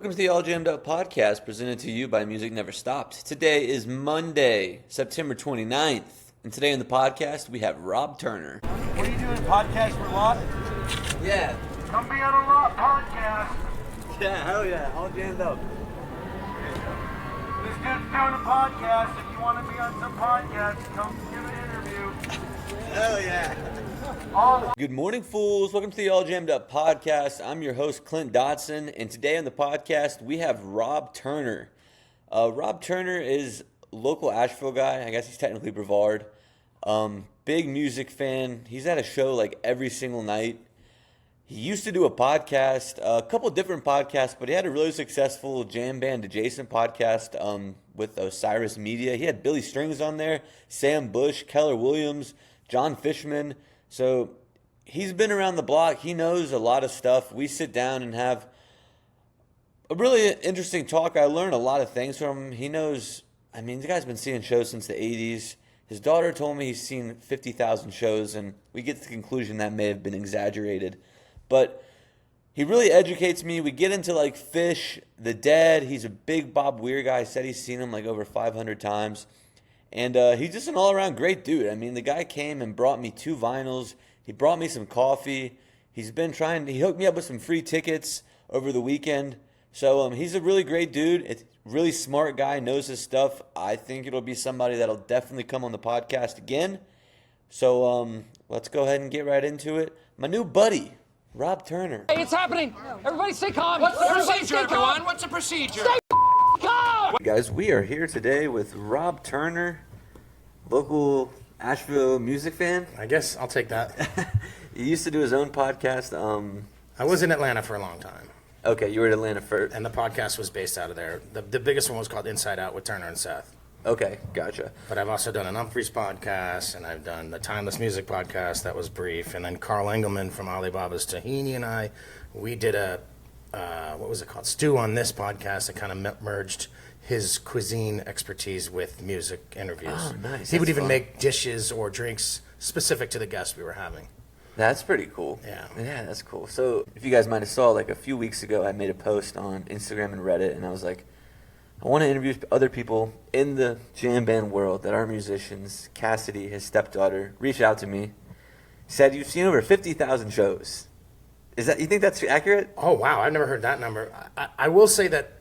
Welcome to the All Jammed Up podcast presented to you by Music Never Stopped. Today is Monday, September 29th. And today on the podcast, we have Rob Turner. What are you doing, podcast for Lot? Yeah. Come be on a Lot podcast. Yeah, hell yeah. All Jammed Up. This dude's doing a podcast. If you want to be on some podcast, come do an interview. Hell yeah. All Good morning, fools. Welcome to the All Jammed Up podcast. I'm your host, Clint Dotson. And today on the podcast, we have Rob Turner. Rob Turner is a local Asheville guy. I guess he's technically Brevard. Big music fan. He's at a show like every single night. He used to do a podcast, a couple different podcasts, but he had a really successful jam band adjacent podcast with Osiris Media. He had Billy Strings on there, Sam Bush, Keller Williams, John Fishman. So he's been around the block. He knows a lot of stuff. We sit down and have a really interesting talk. I learned a lot of things from him. He knows, the guy's been seeing shows since the 80s. His daughter told me he's seen 50,000 shows, and we get to the conclusion that may have been exaggerated. But he really educates me. We get into like Fish, The Dead. He's a big Bob Weir guy. Said he's seen him like over 500 times. And he's just an all-around great dude. The guy came and brought me 2 vinyls. He brought me some coffee. He hooked me up with some free tickets over the weekend. So he's a really great dude. It's really smart guy, knows his stuff. I think it'll be somebody that'll definitely come on the podcast again. So let's go ahead and get right into it. My new buddy, Rob Turner. Hey, it's happening. Everybody stay calm. What's the Everybody procedure, stay calm. everyone? What's the procedure? Stay calm. Guys, we are here today with Rob Turner, local Asheville music fan. I guess I'll take that. He used to do his own podcast. I was in Atlanta for a long time, Okay, you were in Atlanta first. and the podcast was based out of there. The biggest one was called Inside Out with Turner and Seth. Okay, gotcha. But I've also done an Humphreys podcast, and I've done the Timeless Music podcast that was brief. And then Carl Engelman from Alibaba's Tahini and we did a, what was it called? Stew on this podcast that kind of merged his cuisine expertise with music interviews. Oh, nice. He would That's even fun. make dishes or drinks specific to the guests we were having. That's pretty cool. Yeah. Yeah, that's cool. So if you guys might have saw, like a few weeks ago, I made a post on Instagram and Reddit, and I was like, I want to interview other people in the jam band world that aren't musicians. Cassidy, his stepdaughter, reached out to me, said you've seen over 50,000 shows. You think that's accurate? Oh, wow. I've never heard that number. I will say that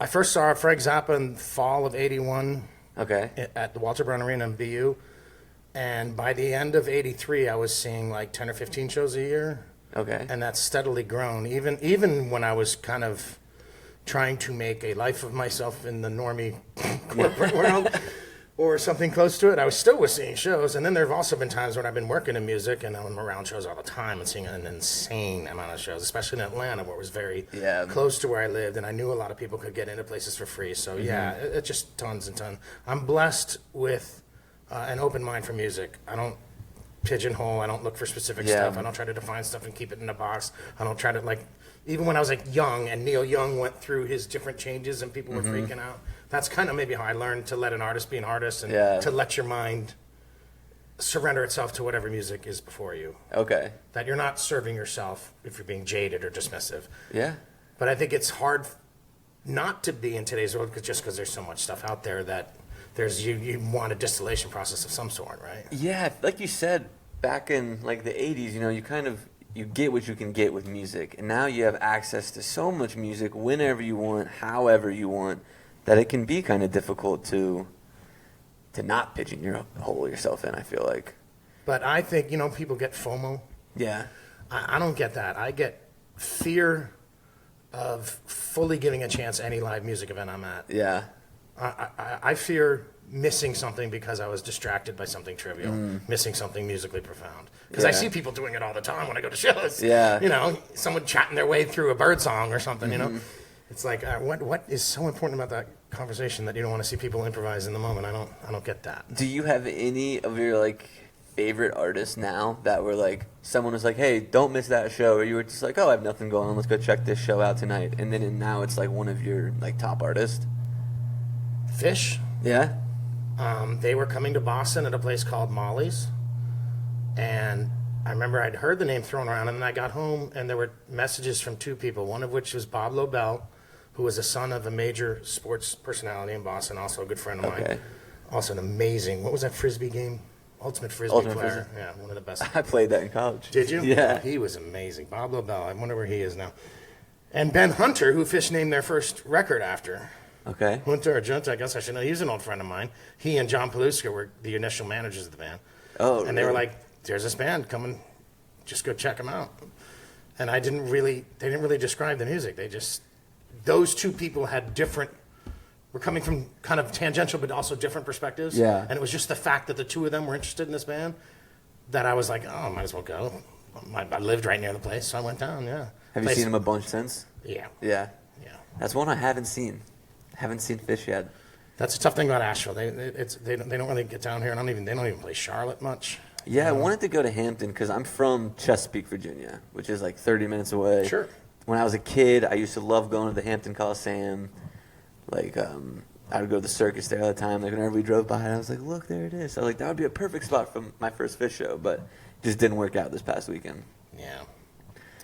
I first saw Frank Zappa in fall of 81 Okay. at the Walter Brown Arena in BU. And by the end of 83, I was seeing like 10 or 15 shows a year. Okay. And that's steadily grown. Even when I was kind of trying to make a life of myself in the normie corporate world or something close to it, I was seeing shows. And then there have also been times when I've been working in music and I'm around shows all the time and seeing an insane amount of shows, especially in Atlanta where it was very close to where I lived. And I knew a lot of people could get into places for free. So yeah, it's just tons and tons. I'm blessed with an open mind for music. I don't pigeonhole. I don't look for specific stuff. I don't try to define stuff and keep it in a box. I don't try to even when I was young and Neil Young went through his different changes and people were freaking out. That's kind of maybe how I learned to let an artist be an artist and to let your mind surrender itself to whatever music is before you. Okay. That you're not serving yourself if you're being jaded or dismissive. Yeah. But I think it's hard not to be in today's world because there's so much stuff out there that there's you want a distillation process of some sort, right? Yeah, like you said, back in like the 80s, you get what you can get with music. And now you have access to so much music whenever you want, however you want, that it can be kind of difficult to not pigeonhole yourself in, I feel like. But I think, people get FOMO. Yeah. I don't get that. I get fear of fully giving a chance any live music event I'm at. Yeah. I fear missing something because I was distracted by something trivial, missing something musically profound. Because I see people doing it all the time when I go to shows. Yeah. Someone chatting their way through a bird song or something, It's like, what is so important about that conversation that you don't want to see people improvise in the moment? I don't get that. Do you have any of your favorite artists now that were someone was like, hey, don't miss that show, or you were just like, oh, I have nothing going on, let's go check this show out tonight, and then now it's one of your top artists? Fish. Yeah. They were coming to Boston at a place called Molly's, and I remember I'd heard the name thrown around, and then I got home, and there were messages from two people, one of which was Bob Lobel, who was the son of a major sports personality in Boston, also a good friend of mine. Also an amazing, what was that Frisbee game? Ultimate Frisbee player. Yeah, one of the best. I played that in college. Did you? Yeah. He was amazing. Bob Lobel, I wonder where he is now. And Ben Hunter, who Fish named their first record after. Okay. Hunter or Junta, I guess I should know. He's an old friend of mine. He and John Paluska were the initial managers of the band. Oh, and they were like, there's this band, come and just go check them out. And they didn't really describe the music. Those two people had were coming from kind of tangential but also different perspectives. Yeah. And it was just the fact that the two of them were interested in this band that I was like, oh, might as well go. I lived right near the place, so I went down, yeah. Have you seen them a bunch since? Yeah. Yeah. Yeah. That's one I haven't seen. Haven't seen Fish yet. That's a tough thing about Asheville. They don't really get down here. They don't even play Charlotte much. Yeah, I wanted to go to Hampton because I'm from Chesapeake, Virginia, which is like 30 minutes away. Sure. When I was a kid, I used to love going to the Hampton Coliseum. Like, I would go to the circus there all the time. Like, whenever we drove by, I was like, look, there it is. So, like, that would be a perfect spot for my first Fish show, but it just didn't work out this past weekend. Yeah.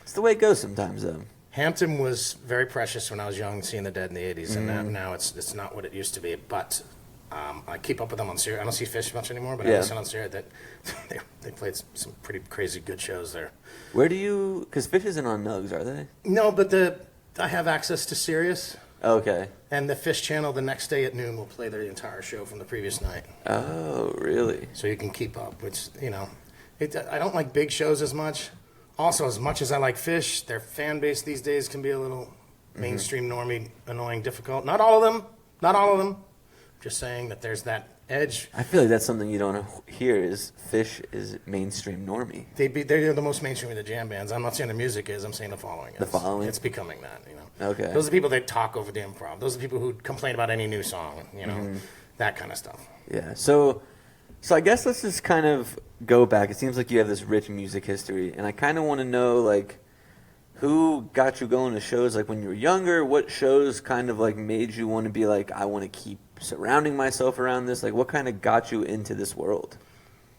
It's the way it goes sometimes, though. Hampton was very precious when I was young, seeing the Dead in the 80s, and now it's not what it used to be. But I keep up with them on Sirius. I don't see Fish much anymore, but I listen on Sirius. They played some pretty crazy good shows there. Where do you... Because Fish isn't on Nugs, are they? No, but I have access to Sirius. Okay. And the Fish channel the next day at noon will play the entire show from the previous night. Oh, really? So you can keep up, which, I don't like big shows as much. Also, as much as I like Fish, their fan base these days can be a little mainstream, normie, annoying, difficult. Not all of them. Just saying that there's that edge. I feel like that's something you don't hear is Fish is mainstream normie. They're the most mainstream of the jam bands. I'm not saying the music is, I'm saying the following is. The following? It's becoming that, Okay. Those are the people that talk over the improv. Those are the people who complain about any new song, that kind of stuff. Yeah. So I guess let's just kind of go back. It seems like you have this rich music history, and I kind of want to know, like, who got you going to shows, like, when you were younger? What shows kind of, like, made you want to be like, I want to keep surrounding myself around this? Like, what kind of got you into this world?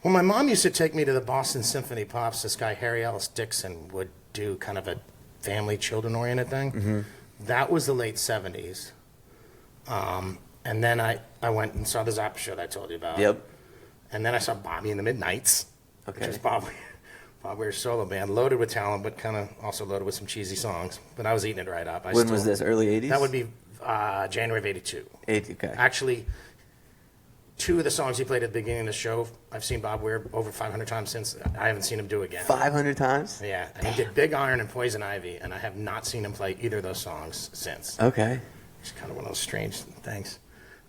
Well, my mom used to take me to the Boston Symphony Pops. This guy, Harry Ellis Dixon, would do kind of a family, children-oriented thing. That was the late 70s. And then I went and saw the Zappa show that I told you about. Yep. And then I saw Bobby and the Midnights, Okay. which is Bob Weir's solo band, loaded with talent, but kind of also loaded with some cheesy songs. But I was eating it right up. When was this? Early 80s? That would be January of 82. 80, okay. Actually, two of the songs he played at the beginning of the show, I've seen Bob Weir over 500 times since. I haven't seen him do again. 500 times? Yeah, and he did Big Iron and Poison Ivy, and I have not seen him play either of those songs since. Okay. It's kind of one of those strange things.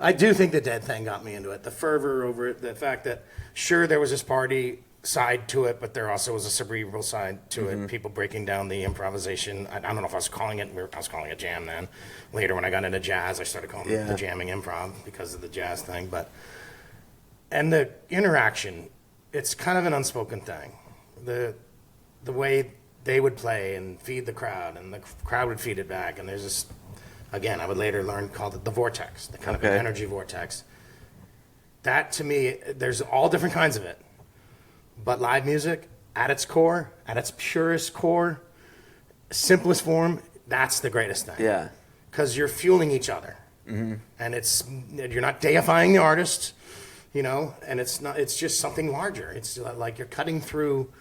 I do think the Dead thing got me into it. The fervor over it, the fact that, sure, there was this party side to it, but there also was a cerebral side to it. People breaking down the improvisation. I don't know if I was calling it, I was calling it jam then. Later, when I got into jazz, I started calling it the jamming improv because of the jazz thing. And the interaction, it's kind of an unspoken thing. The way they would play and feed the crowd, and the crowd would feed it back, and there's this, again, I would later learn called it the vortex, the kind of an energy vortex. That, to me, there's all different kinds of it. But live music, at its core, at its purest core, simplest form, that's the greatest thing. Yeah. Because you're fueling each other. And you're not deifying the artist, and it's just something larger. It's like you're cutting through.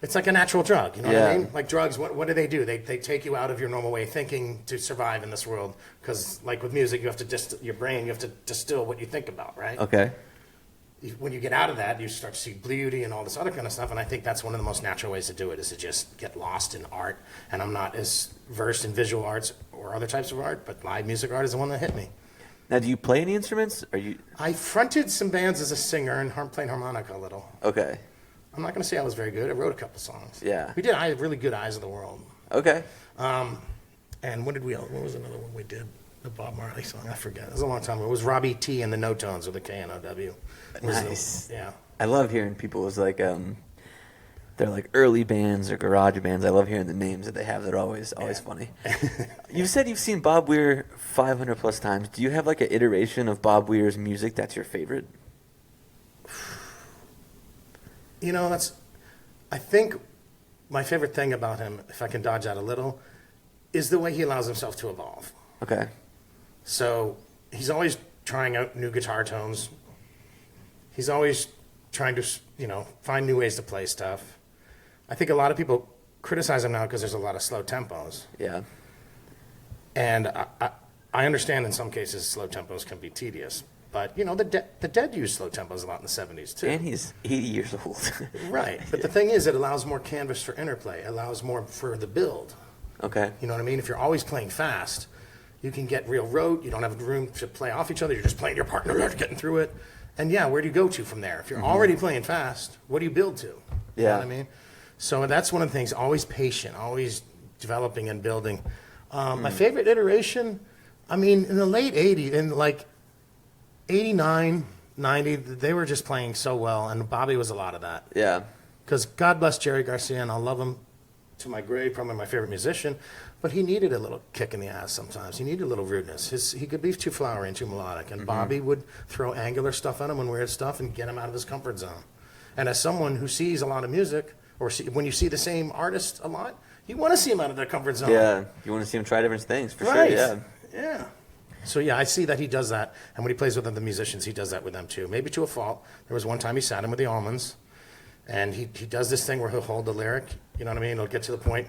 It's like a natural drug, you know what I mean? Like drugs, what do? They take you out of your normal way of thinking to survive in this world. Because like with music, you have to your brain, you have to distill what you think about, right? Okay. When you get out of that, you start to see beauty and all this other kind of stuff. And I think that's one of the most natural ways to do it, is to just get lost in art. And I'm not as versed in visual arts or other types of art, but live music art is the one that hit me. Now, do you play any instruments? I fronted some bands as a singer and played harmonica a little. Okay. I'm not going to say I was very good. I wrote a couple songs. Yeah. We did. I had really good Eyes of the World. Okay. And what was another one we did? The Bob Marley song. I forget. It was a long time ago. It was Robbie T and the No Tones with the K-N-O-W. Nice. Yeah. I love hearing people's like they're like early bands or garage bands. I love hearing the names that they have. They're always funny. You said you've seen Bob Weir 500 plus times. Do you have like an iteration of Bob Weir's music that's your favorite? I think my favorite thing about him, if I can dodge out a little, is the way he allows himself to evolve. Okay. So he's always trying out new guitar tones. He's always trying to, find new ways to play stuff. I think a lot of people criticize him now because there's a lot of slow tempos. Yeah. And I understand in some cases slow tempos can be tedious. But, the Dead used slow tempos a lot in the 70s, too. And he's 80 years old. Right. But the thing is, it allows more canvas for interplay. It allows more for the build. Okay. You know what I mean? If you're always playing fast, you can get real rote. You don't have room to play off each other. You're just playing your partner, getting through it. And, where do you go to from there? If you're already playing fast, what do you build to? You know what I mean? So that's one of the things, always patient, always developing and building. My favorite iteration, in the late 80s, in like 89, 90, they were just playing so well, and Bobby was a lot of that. Yeah. Because God bless Jerry Garcia, and I'll love him to my grave, probably my favorite musician, but he needed a little kick in the ass sometimes. He needed a little rudeness. He could be too flowery and too melodic, and Bobby would throw angular stuff at him and weird stuff and get him out of his comfort zone. And as someone who sees a lot of music, or when you see the same artist a lot, you want to see him out of their comfort zone. Yeah. You want to see him try different things, for Right. sure. Yeah. Yeah. So, I see that he does that. And when he plays with other musicians, he does that with them, too. Maybe to a fault. There was one time he sat in with the Almonds, and he does this thing where he'll hold the lyric. You know what I mean? It'll get to the point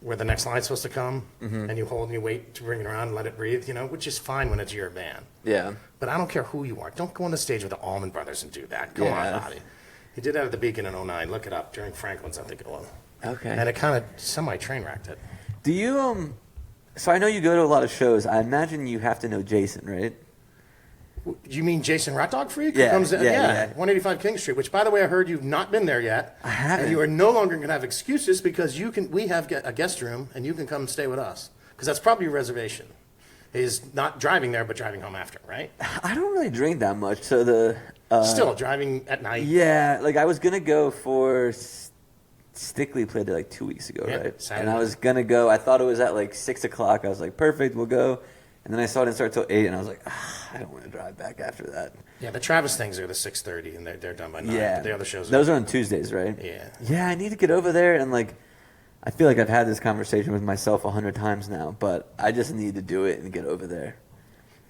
where the next line's supposed to come, and you hold and you wait to bring it around and let it breathe, which is fine when it's your band. Yeah. But I don't care who you are. Don't go on the stage with the Allman Brothers and do that. Come on, Bobby. He did that at the Beacon in '09. Look it up. During Franklin's, I think it was. Okay. And it kind of semi-train wrecked it. Do you, so I know you go to a lot of shows. I imagine you have to know Jason, right? You mean Jason Rat Dog Freak? Yeah, Who comes in? yeah. 185 King Street, which, by the way, I heard you've not been there yet. I haven't. And you are no longer going to have excuses because we have a guest room and you can come stay with us. Because that's probably your reservation. Is not driving there, but driving home after, right? I don't really drink that much, so Still, driving at night. Yeah, like I was going to go for Stickley played there like 2 weeks ago, Yeah, right? Saturday. And I was going to go. I thought it was at like 6 o'clock. I was like, perfect, we'll go. And then I saw it didn't start till 8, and I was like, I don't want to drive back after that. Yeah, the Travis things are the 6:30, and they're done by 9. Yeah. But the other shows Those are on Tuesdays, right? Yeah. Yeah, I need to get over there, and like, I feel like I've had this conversation with myself 100 times now, but I just need to do it and get over there.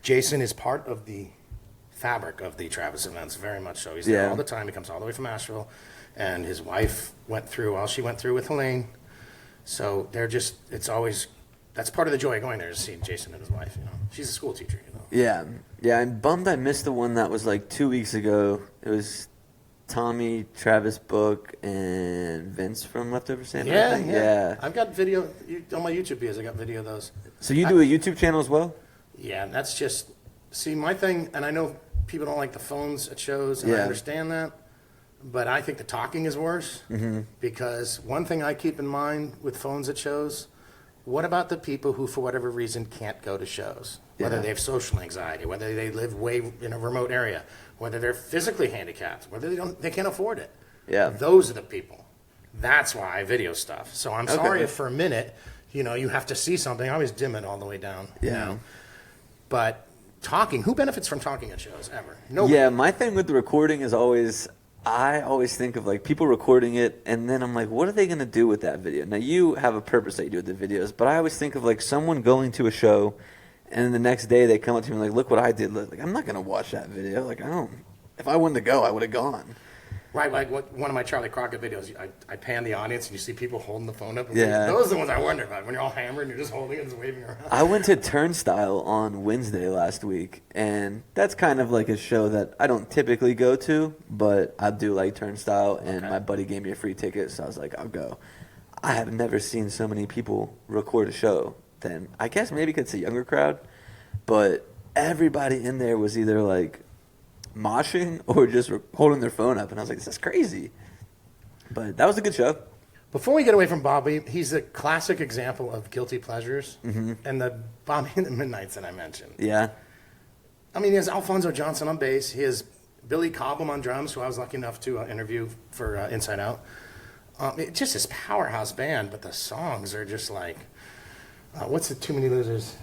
Jason is part of the fabric of the Travis events, very much so. He's there Yeah. all the time. He comes all the way from Asheville, and his wife went through all she went through with Helene. So it's always, that's part of the joy of going there, is seeing Jason and his wife. She's a school teacher. Yeah, I'm bummed I missed the one that was like 2 weeks ago. It was Tommy, Travis Book, and Vince from Leftover Santa. I think. Yeah. I've got video on my YouTube videos. I got video of those. So you do a YouTube channel as well? Yeah, that's just, see, my thing, and I know people don't like the phones at shows, and I Yeah. understand that, but I think the talking is worse, because one thing I keep in mind with phones at shows, what about the people who, for whatever reason, can't go to shows? Whether Yeah. they have social anxiety, whether they live way in a remote area, whether they're physically handicapped, whether they can't afford it. Yeah. Those are the people. That's why I video stuff. So I'm sorry Okay. if for a minute, you have to see something. I always dim it all the way down. Yeah. But talking, who benefits from talking at shows ever? Nobody. Yeah, my thing with the recording is I always think of like people recording it, and then I'm like, what are they going to do with that video? Now, you have a purpose that you do with the videos, but I always think of like someone going to a show, and then the next day they come up to me like, look what I did. Like, I'm not going to watch that video. Like, if I wanted to go, I would have gone. Right, like one of my Charlie Crockett videos, I pan the audience and you see people holding the phone up. Yeah. Those are the ones I wonder about, when you're all hammered and you're just holding it and just waving around. I went to Turnstile on Wednesday last week, and that's kind of like a show that I don't typically go to, but I do like Turnstile, and my buddy gave me a free ticket, so I was like, I'll go. I have never seen so many people record a show. Then I guess maybe because it's a younger crowd, but everybody in there was either like moshing or just holding their phone up, and I was like, this is crazy. But that was a good show. Before we get away from Bobby, he's a classic example of guilty pleasures, and the Bobby and the Midnights that I mentioned. Yeah. I mean, he has Alfonso Johnson on bass. He has Billy Cobham on drums, who I was lucky enough to interview for Inside Out. It's just this powerhouse band, but the songs are just like, what's the Too Many Losers?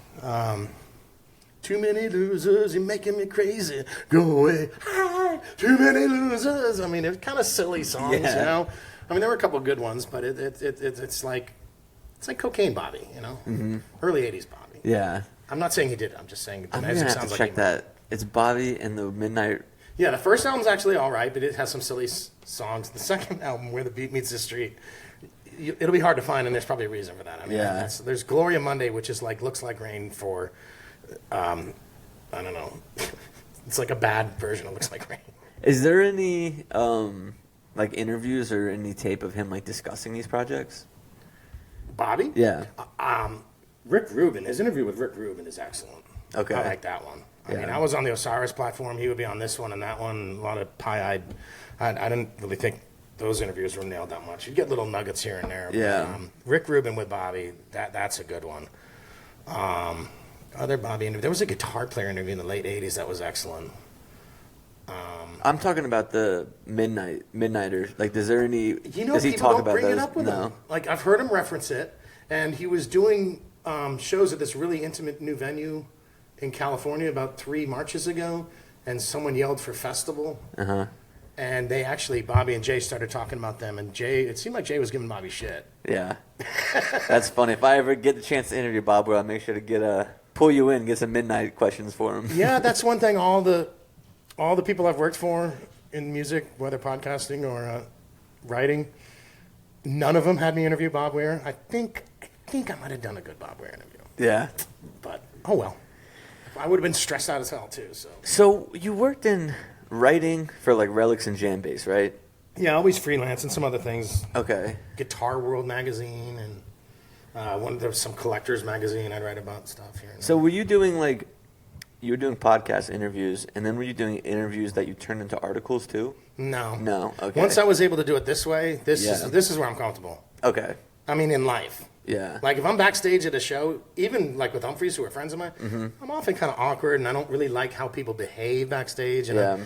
Too many losers, you're making me crazy. Go away. Hi, too many losers. I mean, they're kind of silly songs, Yeah. I mean, there were a couple of good ones, but it's like Cocaine Bobby, you know, early '80s Bobby. Yeah. I'm not saying he did it. I'm just saying the I'm gonna music have sounds to like check he that. It's Bobby and the Midnight. Yeah, the first album's actually all right, but it has some silly songs. The second album, Where the Beat Meets the Street, it'll be hard to find, and there's probably a reason for that. I mean, Yeah. there's Gloria Monday, which is like looks like rain for, I don't know, it's like a bad version of Looks Like Rain. Is there any like interviews or any tape of him like discussing these projects? Bobby? Yeah. Rick Rubin, his interview with Rick Rubin is excellent. Okay. I like that one. I Yeah. mean, I was on the Osiris platform. He would be on this one and that one. A lot of pie-eyed. I didn't really think those interviews were nailed that much. You'd get little nuggets here and there. Yeah. But, Rick Rubin with Bobby, that's a good one. Other Bobby interview. There was a guitar player interview in the late '80s that was excellent. I'm talking about the Midnighters. Like, is there any? You know, does he people talk don't about bring those? it up with No. him. Like, I've heard him reference it, and he was doing shows at this really intimate new venue in California about 3 marches ago, and someone yelled for festival. Uh-huh. And they actually, Bobby and Jay started talking about them, and it seemed like Jay was giving Bobby shit. Yeah. That's funny. If I ever get the chance to interview Bob, I'll make sure to pull you in, get some midnight questions for him. Yeah, that's one thing. All the people I've worked for in music, whether podcasting or writing, none of them had me interview Bob Weir. I think I might have done a good Bob Weir interview. Yeah. But, oh well. I would have been stressed out as hell, too. So you worked in writing for like Relics and Jam Bass, right? Yeah, always freelance and some other things. Okay. Guitar World magazine and there was some collector's magazine I'd write about stuff here. And So were you doing you were doing podcast interviews, and then were you doing interviews that you turned into articles too? No. No. Okay. Once I was able to do it this way, this Yeah. is where I'm comfortable. Okay. I mean, in life. Yeah. Like, if I'm backstage at a show, even like with Humphreys, who are friends of mine, I'm often kind of awkward, and I don't really like how people behave backstage. And Yeah.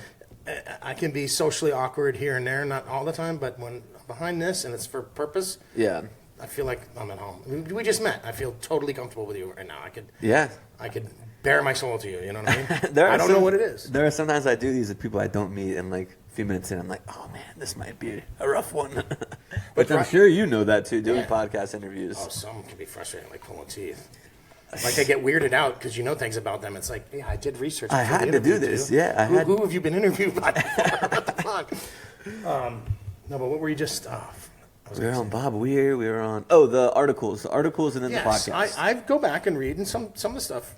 I can be socially awkward here and there, not all the time, but when I'm behind this and it's for purpose, Yeah. I feel like I'm at home. We just met. I feel totally comfortable with you right now. Yeah. I could bare my soul to you. You know what I mean? There are I don't know what it is. There are sometimes I do these with people I don't meet, and like a few minutes in, I'm like, oh man, this might be a rough one. But I'm right- sure you know that too, doing Yeah. podcast interviews. Oh, some can be frustrating, like pulling teeth. Like, they get weirded out because you know things about them. It's like, yeah, I did research. I before had the to do interview, this. too. Yeah, Who have you been interviewed by before? What the fuck? No, but what were you just? We were on Bob Weir. We were on the articles, and then Yes, the podcast. I go back and read, and some of the stuff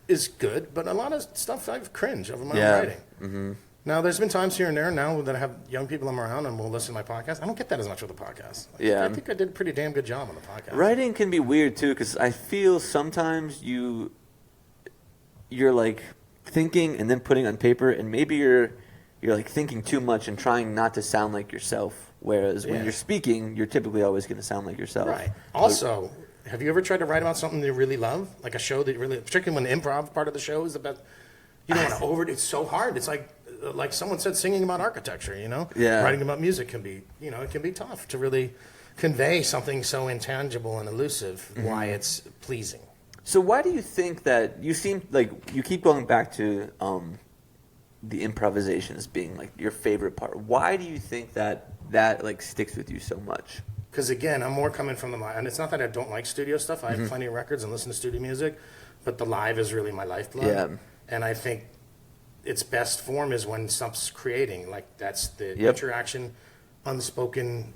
is good, but a lot of stuff I've cringed over my Yeah. own writing. Mm-hmm. Now, there's been times here and there now that I have young people I'm around and will listen to my podcast. I don't get that as much with the podcast. Yeah. I think I did a pretty damn good job on the podcast. Writing can be weird too, because I feel sometimes you're like thinking and then putting on paper, and maybe you're like thinking too much and trying not to sound like yourself. Whereas when Yeah. you're speaking, you're typically always going to sound like yourself. Right. Also, have you ever tried to write about something you really love, like a show that you really, particularly when the improv part of the show is the best? You don't want to over it. It's so hard. It's like someone said, singing about architecture. You know, Yeah. Writing about music can be, it can be tough to really convey something so intangible and elusive. Why it's pleasing. So why do you think that you seem like you keep going back to the improvisation as being like your favorite part? Why do you think that like sticks with you so much? Because again, I'm more coming from the live, and it's not that I don't like studio stuff. I have plenty of records and listen to studio music, but the live is really my lifeblood. Yeah. And I think its best form is when stuff's creating. Like, that's the Yep. interaction, unspoken,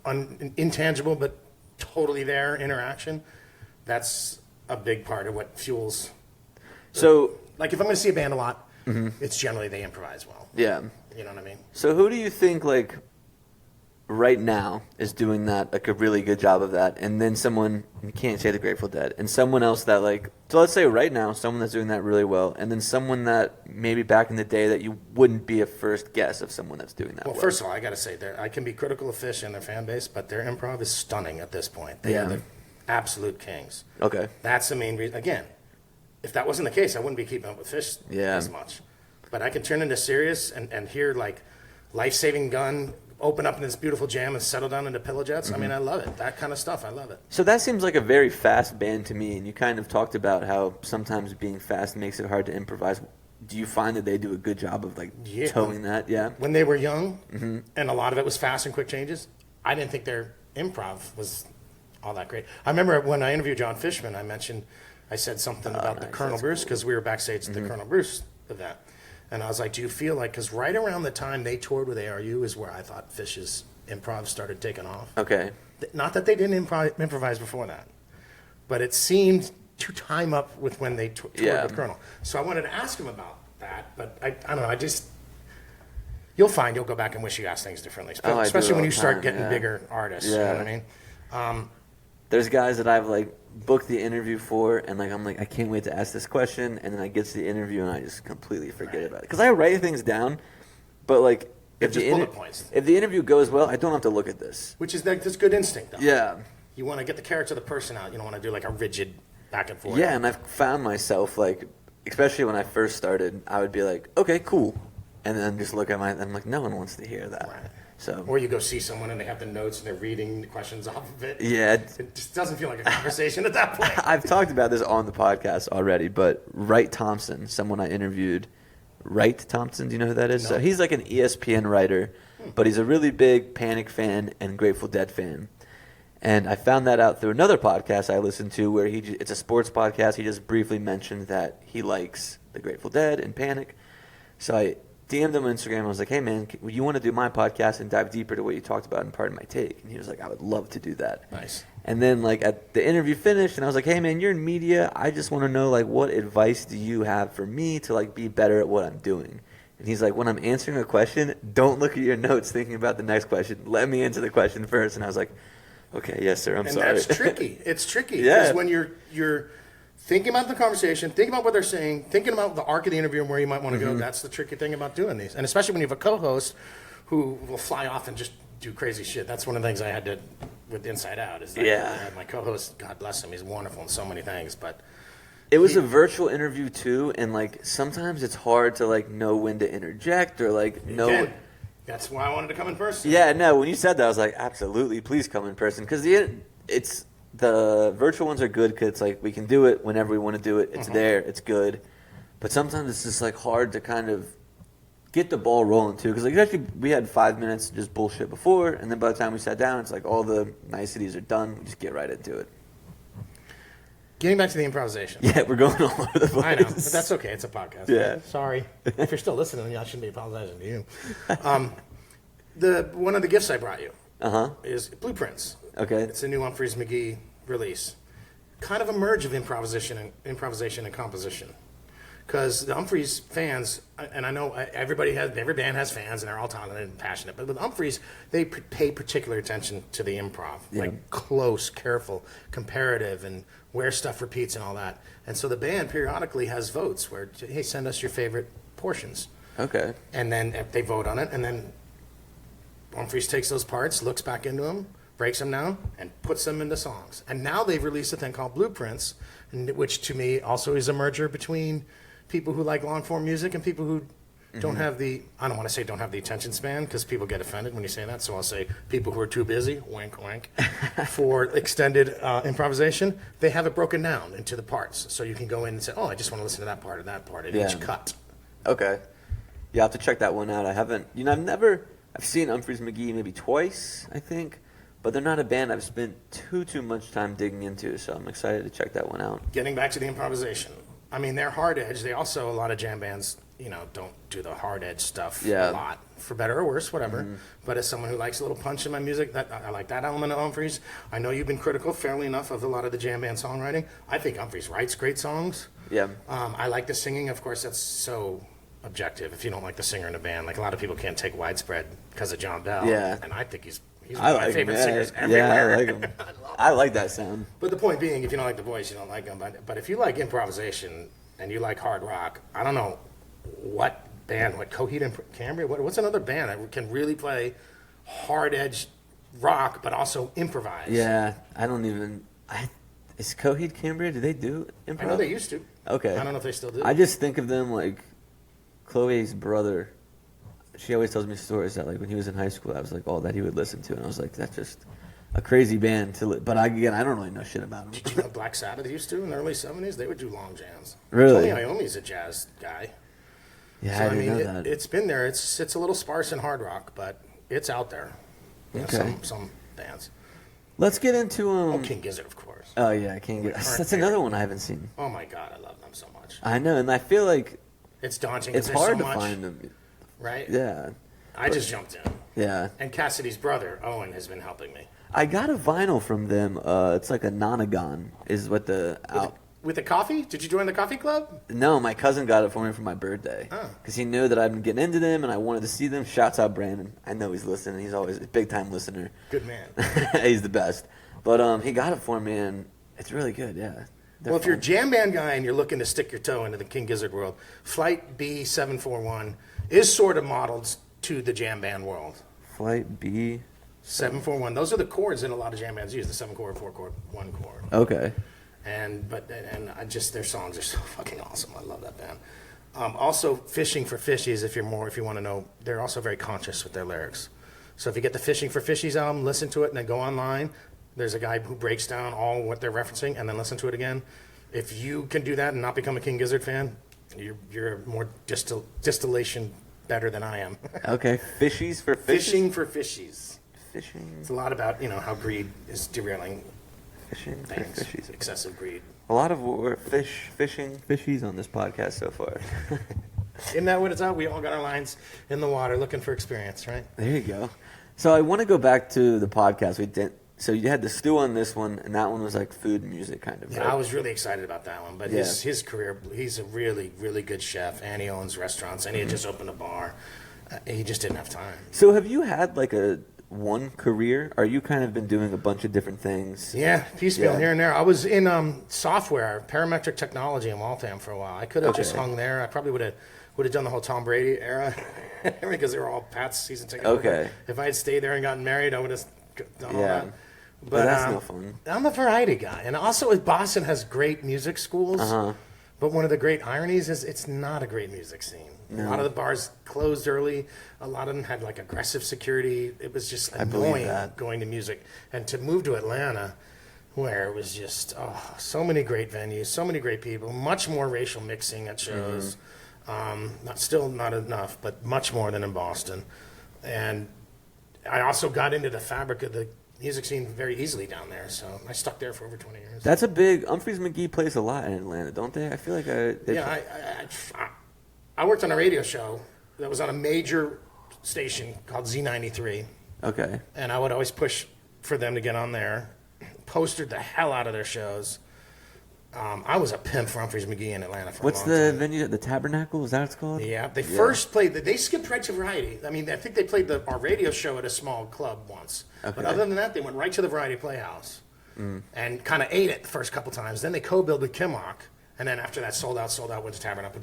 intangible but totally there interaction. That's a big part of what fuels. So Like, if I'm going to see a band a lot, it's generally they improvise well. yeah. You know what I mean? So who do you think like right now is doing that like a really good job of that, and then someone, you can't say the Grateful Dead, and someone else that like, so let's say right now someone that's doing that really well, and then someone that maybe back in the day that you wouldn't be a first guess of someone that's doing that Well, well. first of all, I got to say, I can be critical of Phish and their fan base, but their improv is stunning at this point. They Yeah. are the absolute kings. Okay. That's the main reason. Again, if that wasn't the case, I wouldn't be keeping up with Phish Yeah. as much. But I can turn into serious and hear like Life-Saving Gun open up in this beautiful jam and settle down into Pillow Jets. I mean, I love it. That kind of stuff, I love it. So that seems like a very fast band to me, and you kind of talked about how sometimes being fast makes it hard to improvise. do you find that they do a good job of like towing that? Yeah. When they were young, and a lot of it was fast and quick changes, I didn't think their improv was all that great. I remember when I interviewed John Fishman, I said something about the Colonel Bruce, because we were backstage at the Colonel Bruce event. And I was like, do you feel like, because right around the time they toured with ARU is where I thought Fish's improv started taking off. Okay. Not that they didn't improvise before that, but it seemed to time up with when they toured with Colonel. So I wanted to ask him about that, but I don't know, you'll find you'll go back and wish you asked things differently, especially when you start getting bigger artists, you know what I mean? There's guys that I've like booked the interview for, and like I'm like, I can't wait to ask this question, and then I get to the interview and I just completely forget about it. Because I write things down, but like if the interview goes well, I don't have to look at this. Which is that's good instinct, though. Yeah. You want to get the character of the person out. You don't want to do like a rigid back and forth. Yeah, and I've found myself like, especially when I first started, I would be like, okay, cool, and then just look at I'm like, no one wants to hear that. Right. So. Or you go see someone and they have the notes and they're reading the questions off of it. Yeah. It just doesn't feel like a conversation at that point. I've talked about this on the podcast already, but Wright Thompson, someone I interviewed, Wright Thompson, do you know who that is? No. So he's like an ESPN writer, but he's a really big Panic fan and Grateful Dead fan. And I found that out through another podcast I listened to where it's a sports podcast. He just briefly mentioned that he likes the Grateful Dead and Panic. So I DM'd him on Instagram. I was like, hey, man, you want to do my podcast and dive deeper to what you talked about in Pardon My Take? And he was like, I would love to do that. Nice. And then, like, at the interview finished, and I was like, hey, man, you're in media. I just want to know, like, what advice do you have for me to, like, be better at what I'm doing? And he's like, when I'm answering a question, don't look at your notes thinking about the next question. Let me answer the question first. And I was like, okay, yes, sir, I'm sorry. And that's tricky. It's tricky. Yeah. Because when you're thinking about the conversation, thinking about what they're saying, thinking about the arc of the interview and where you might want to go, that's the tricky thing about doing these. And especially when you have a co-host who will fly off and just do crazy shit. That's one of the things I had to, with Inside Out, is that I had my co-host, God bless him, he's wonderful in so many things, but... It was a virtual interview, too, and, like, sometimes it's hard to, like, know when to interject or, like, know... That's why I wanted to come in person. Yeah, no, when you said that, I was like, absolutely, please come in person. Because the virtual ones are good because it's like we can do it whenever we want to do it. It's there, it's good. But sometimes it's just like hard to kind of get the ball rolling too. Because like actually we had 5 minutes of just bullshit before, and then by the time we sat down, it's like all the niceties are done. We just get right into it. Getting back to the improvisation. Yeah, we're going all over the place. I know, but that's okay. It's a podcast. Yeah. Right? Sorry. If you're still listening, I shouldn't be apologizing to you. One of the gifts I brought you is Blueprints. Okay. It's a new Humphreys McGee release. Kind of a merge of improvisation and composition. Because the Humphreys fans, and I know every band has fans and they're all talented and passionate, but with Humphreys, they pay particular attention to the improv. Yeah. Like close, careful, comparative, and where stuff repeats and all that. And so the band periodically has votes where, hey, send us your favorite portions. Okay. And then if they vote on it, and then Humphreys takes those parts, looks back into them, breaks them down, and puts them into songs. And now they've released a thing called Blueprints, which to me also is a merger between people who like long-form music and people who don't have I don't want to say don't have the attention span, because people get offended when you say that, so I'll say people who are too busy, wink, wink, for extended improvisation. They have it broken down into the parts, so you can go in and say, oh, I just want to listen to that part in each cut. Okay. Yeah, I'll have to check that one out. I haven't, I've seen Humphreys McGee maybe twice, I think, but they're not a band I've spent too much time digging into, so I'm excited to check that one out. Getting back to the improvisation. I mean, they're hard edge. They also, a lot of jam bands, don't do the hard edge stuff a lot, for better or worse, whatever. But as someone who likes a little punch in my music, I like that element of Humphreys. I know you've been critical, fairly enough, of a lot of the jam band songwriting. I think Humphreys writes great songs. Yeah. I like the singing. Of course, that's so objective. If you don't like the singer in a band, like a lot of people can't take Widespread because of John Bell. Yeah. And I think he's one of my favorite singers everywhere. Yeah, I like him. I like that sound. But the point being, if you don't like the voice, you don't like him. But if you like improvisation and you like hard rock, I don't know what band, Coheed and Cambria, what's another band that can really play hard edge rock but also improvise? Yeah, is Coheed Cambria, do they do improv? I know they used to. Okay. I don't know if they still do. I just think of them like Chloe's brother. She always tells me stories that like when he was in high school, I was like all that he would listen to, and I was like, that's just a crazy band but I don't really know shit about them. Did you know Black Sabbath used to in the early 70s? They would do long jams. Really? Tony Iommi's a jazz guy. Yeah, So, I didn't know that. It's been there. It's a little sparse in hard rock, but it's out there. You know, Okay. some bands. Let's get into King Gizzard, of course. Oh yeah, I can't get. That's another one I haven't seen. Oh my God, I love them so much. I know, and I feel like It's daunting. it's There's hard so to much, find them. right? Yeah, I just jumped in. yeah. And Cassidy's brother, Owen, has been helping me. I got a vinyl from them. It's like a nonagon, is what the out. With the coffee? Did you join the coffee club? No, my cousin got it for me for my birthday Oh. because he knew that I've been getting into them and I wanted to see them. Shouts out Brandon. I know he's listening. He's always a big time listener. Good man. He's the best. But he got it for me and it's really good. Yeah. They're Well, if you're a fun. jam band guy and you're looking to stick your toe into the King Gizzard world, Flight B741 is sort of modeled to the jam band world. Flight B. 741. Those are the chords that a lot of jam bands use: the 7-chord, 4-chord, 1-chord. Okay. And I just their songs are so fucking awesome. I love that band. Also, Fishing for Fishies. If you want to know, they're also very conscious with their lyrics. So if you get the Fishing for Fishies album, listen to it, and then go online. There's a guy who breaks down all what they're referencing, and then listen to it again. If you can do that and not become a King Gizzard fan, you're more distillation better than I am. Okay. Fishies for fishies. Fishing for Fishies. Fishing. It's a lot about how greed is derailing Fishing for things. fishies. Excessive greed. A lot of fishing fishies on this podcast so far. Isn't that what it's about? We all got our lines in the water looking for experience, right? There you go. So I want to go back to the podcast we did. So you had the stew on this one, and that one was like food and music kind of. Yeah, right? I was really excited about that one. But Yeah. his career, he's a really, really good chef, and he owns restaurants, and he had just opened a bar. He just didn't have time. So have you had like a one career? Or you kind of been doing a bunch of different things? Yeah, piecemeal Yeah. here and there. I was in software, parametric technology in Waltham for a while. I could have just hung there. I probably would have done the whole Tom Brady era because they were all Pat's season ticket. Okay. If I had stayed there and gotten married, I would have done all Yeah. that. But that's no fun. I'm a variety guy, and also Boston has great music schools. Uh-huh. But one of the great ironies is it's not a great music scene. A lot of the bars closed early. A lot of them had like aggressive security. It was just believe annoying that. going to music. And to move to Atlanta, where it was just so many great venues, so many great people, much more racial mixing at shows. Still not enough, but much more than in Boston. And I also got into the fabric of the music scene very easily down there. So I stuck there for over 20 years. That's a big. Humphreys McGee plays a lot in Atlanta, don't they? I feel like I worked on a radio show that was on a major station called Z93, Okay. and I would always push for them to get on there, postered the hell out of their shows. I was a pimp for Humphreys McGee in Atlanta for What's a long the time. venue? The Tabernacle? Is that what it's called? Yeah, they first played, they skipped right to Variety. I mean, I think they played our radio show at a small club once. Okay. But other than that, they went right to the Variety Playhouse and kind of ate it the first couple times. Then they co-billed with Kimmock, and then after that, sold out, went to Tabernacle.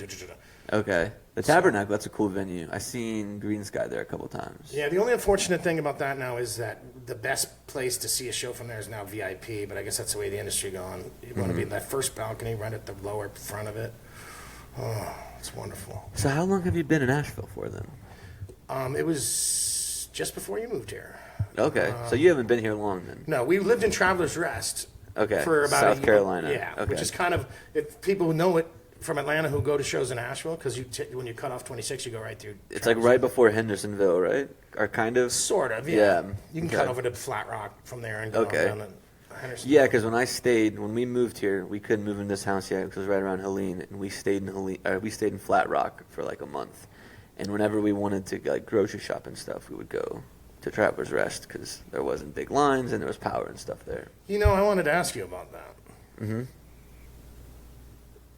Okay. The Tabernacle, that's a cool venue. I seen Green Sky there a couple times. Yeah, the only unfortunate thing about that now is that the best place to see a show from there is now VIP, but I guess that's the way the industry going. You want to be in that first balcony right at the lower front of it. Oh, it's wonderful. So how long have you been in Asheville for then? It was just before you moved here. Okay. So you haven't been here long then. No, we lived in Travelers Rest. Okay, For about South a year. Carolina. Yeah, Okay. which is kind of, if people know it from Atlanta who go to shows in Asheville, because when you cut off 26, you go right through. It's like right before Hendersonville, right? Or kind of? Sort of, yeah. Yeah, You can okay. cut over to Flat Rock from there and go Okay. down to Henderson. Yeah, because when we moved here, we couldn't move in this house yet because it was right around Helene, and we stayed in Flat Rock for like a month. And whenever we wanted to like grocery shop and stuff, we would go to Travelers Rest because there wasn't big lines and there was power and stuff there. I wanted to ask you about that. Mm-hmm.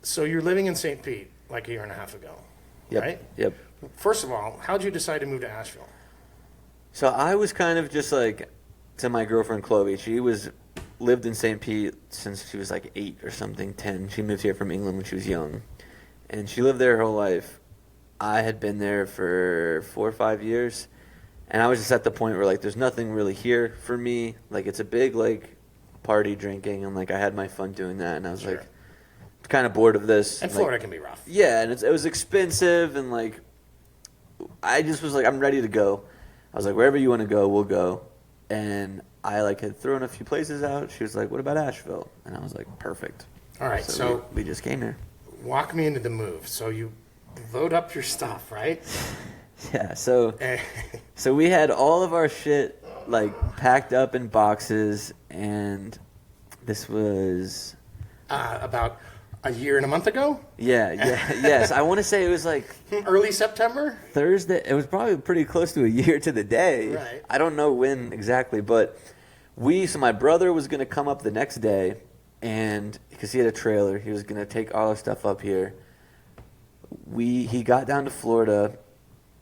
So you're living in St. Pete like a year and a half ago, Yep. right? Yep. First of all, how'd you decide to move to Asheville? So I was kind of just like to my girlfriend Chloe. She lived in St. Pete since she was like 8 or something, 10. She moved here from England when she was young, and she lived there her whole life. I had been there for 4 or 5 years, and I was just at the point where like there's nothing really here for me. Like it's a big like party drinking, and like I had my fun doing that, and I was Sure. like kind of bored of this. And like, Florida can be rough. yeah, and it was expensive, and like I just was like, I'm ready to go. I was like, wherever you want to go, we'll go. And I like had thrown a few places out. She was like, what about Asheville? And I was like, perfect. All right, so we just came here. walk me into the move. So you load up your stuff, right? Yeah, so we had all of our shit like packed up in boxes, and this was About a year and a month ago? yes. I want to say it was like Early September? Thursday. It was probably pretty close to a year to the day. Right. I don't know when exactly, but so my brother was going to come up the next day, and because he had a trailer, he was going to take all our stuff up here. He got down to Florida,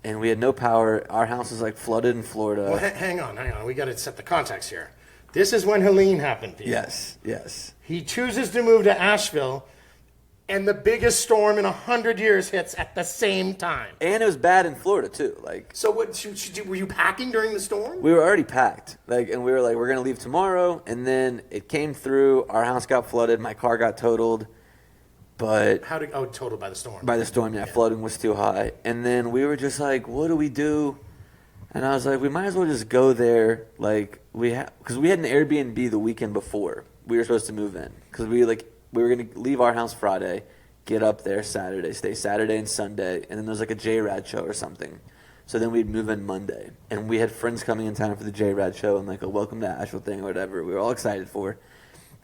and we had no power. Our house was like flooded in Florida. Well, hang on. We got to set the context here. This is when Helene happened, people. Yes. He chooses to move to Asheville, and the biggest storm in 100 years hits at the same time. And it was bad in Florida too. Like, So what were you packing during the storm? we were already packed. Like, and we were like, we're gonna leave tomorrow. And then it came through. Our house got flooded. My car got totaled. But Totaled by the storm. by the storm, yeah, flooding was too high. And then we were just like, what do we do? And I was like, we might as well just go there. Like, because we had an Airbnb the weekend before we were supposed to move in. Because we were gonna leave our house Friday, get up there Saturday, stay Saturday and Sunday, and then there's like a J-Rad show or something. So then we'd move in Monday, and we had friends coming in town for the J-Rad show and like a welcome to Asheville thing or whatever. We were all excited for.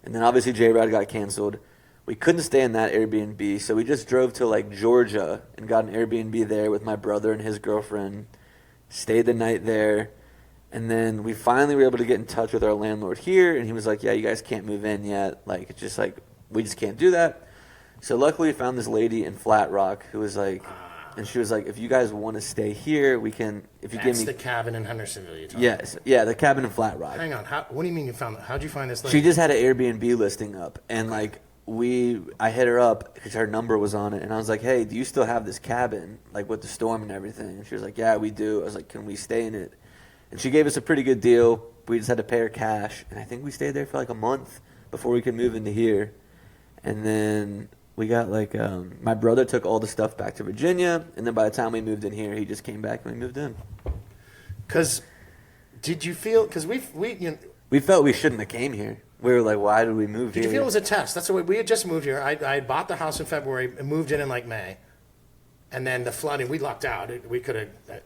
And then obviously J-Rad got canceled. We couldn't stay in that Airbnb, so we just drove to like Georgia and got an Airbnb there with my brother and his girlfriend. Stayed the night there, and then we finally were able to get in touch with our landlord here, and he was like, yeah, you guys can't move in yet. Like, it's just like, we just can't do that. So luckily we found this lady in Flat Rock who was like, and she was like, if you guys want to stay here, we can, if you give me. That's the cabin in Hendersonville you're talking Yes, yeah, the cabin in Flat Rock. Hang on. What do you mean you found that? How'd you find this lady? She just had an Airbnb listing up, and like, I hit her up because her number was on it, and I was like, hey, do you still have this cabin, like with the storm and everything? And she was like, yeah, we do. I was like, can we stay in it? And she gave us a pretty good deal. We just had to pay her cash, and I think we stayed there for like a month before we could move into here. And then we got like, my brother took all the stuff back to Virginia, and then by the time we moved in here, he just came back and we moved in. Because did you feel, because we felt we shouldn't have came here. We were like, why did we move here? Did you feel it was a test? That's the way we had just moved here. I had bought the house in February and moved in like May. And then the flooding, we lucked out. We could have,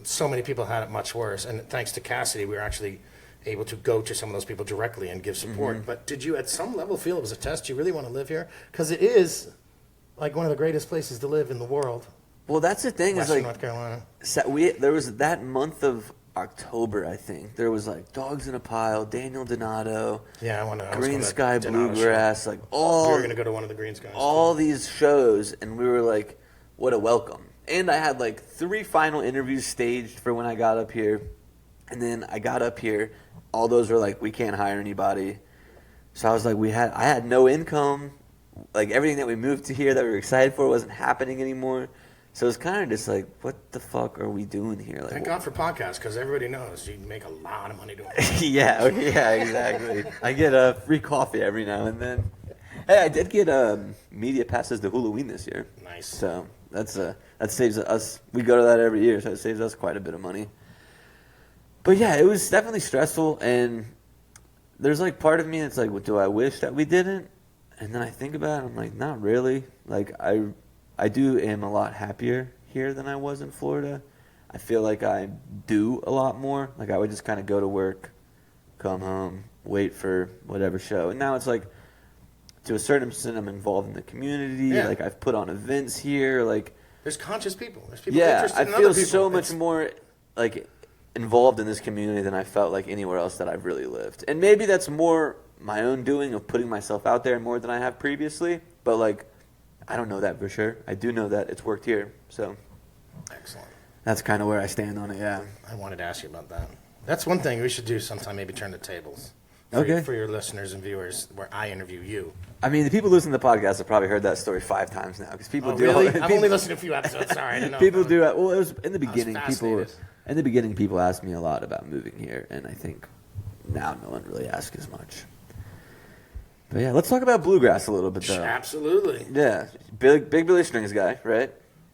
so many people had it much worse. And thanks to Cassidy, we were actually able to go to some of those people directly and give support. But did you at some level feel it was a test? Do you really want to live here? Because it is like one of the greatest places to live in the world. Well, that's the thing. Western is like, North Carolina. There was that month of October, I think. There was like Dogs in a Pile, Daniel Donato, Green Sky Bluegrass, like all. We were going to go to one of the Green Skies. All these shows, and we were like, what a welcome. And I had like 3 final interviews staged for when I got up here. And then I got up here, all those were like, we can't hire anybody. So I was like, I had no income. Like everything that we moved to here that we were excited for wasn't happening anymore. So it's kind of just like, what the fuck are we doing here? Like, Thank God for podcasts, because everybody knows you make a lot of money doing it. yeah, exactly. I get a free coffee every now and then. Hey, I did get media passes to Halloween this year. Nice. So that saves us. We go to that every year, so it saves us quite a bit of money. But yeah, it was definitely stressful, and there's like part of me that's like, well, do I wish that we didn't? And then I think about it, I'm like, not really. Like I am a lot happier here than I was in Florida. I feel like I do a lot more. Like I would just kind of go to work, come home, wait for whatever show. And now it's like, to a certain extent, I'm involved in the community. Yeah. Like I've put on events here. Like there's conscious people. There's people yeah, interested I in feel other people. so much more like involved in this community than I felt like anywhere else that I've really lived. And maybe that's more my own doing of putting myself out there more than I have previously. But like, I don't know that for sure. I do know that it's worked here. So Excellent. that's kind of where I stand on it, yeah. I wanted to ask you about that. That's one thing we should do sometime, maybe turn the tables. Okay. For your listeners and viewers, where I interview you. I mean, the people listening to the podcast have probably heard that story 5 times now. Because people do. Really? People, I've only listened to a few episodes. Sorry, I didn't know. People do. Well, it was in the beginning. fascinated. People asked me a lot about moving here, and I think now no one really asks as much. But yeah, let's talk about bluegrass a little bit, though. Absolutely. Yeah, big Billy Strings guy, right?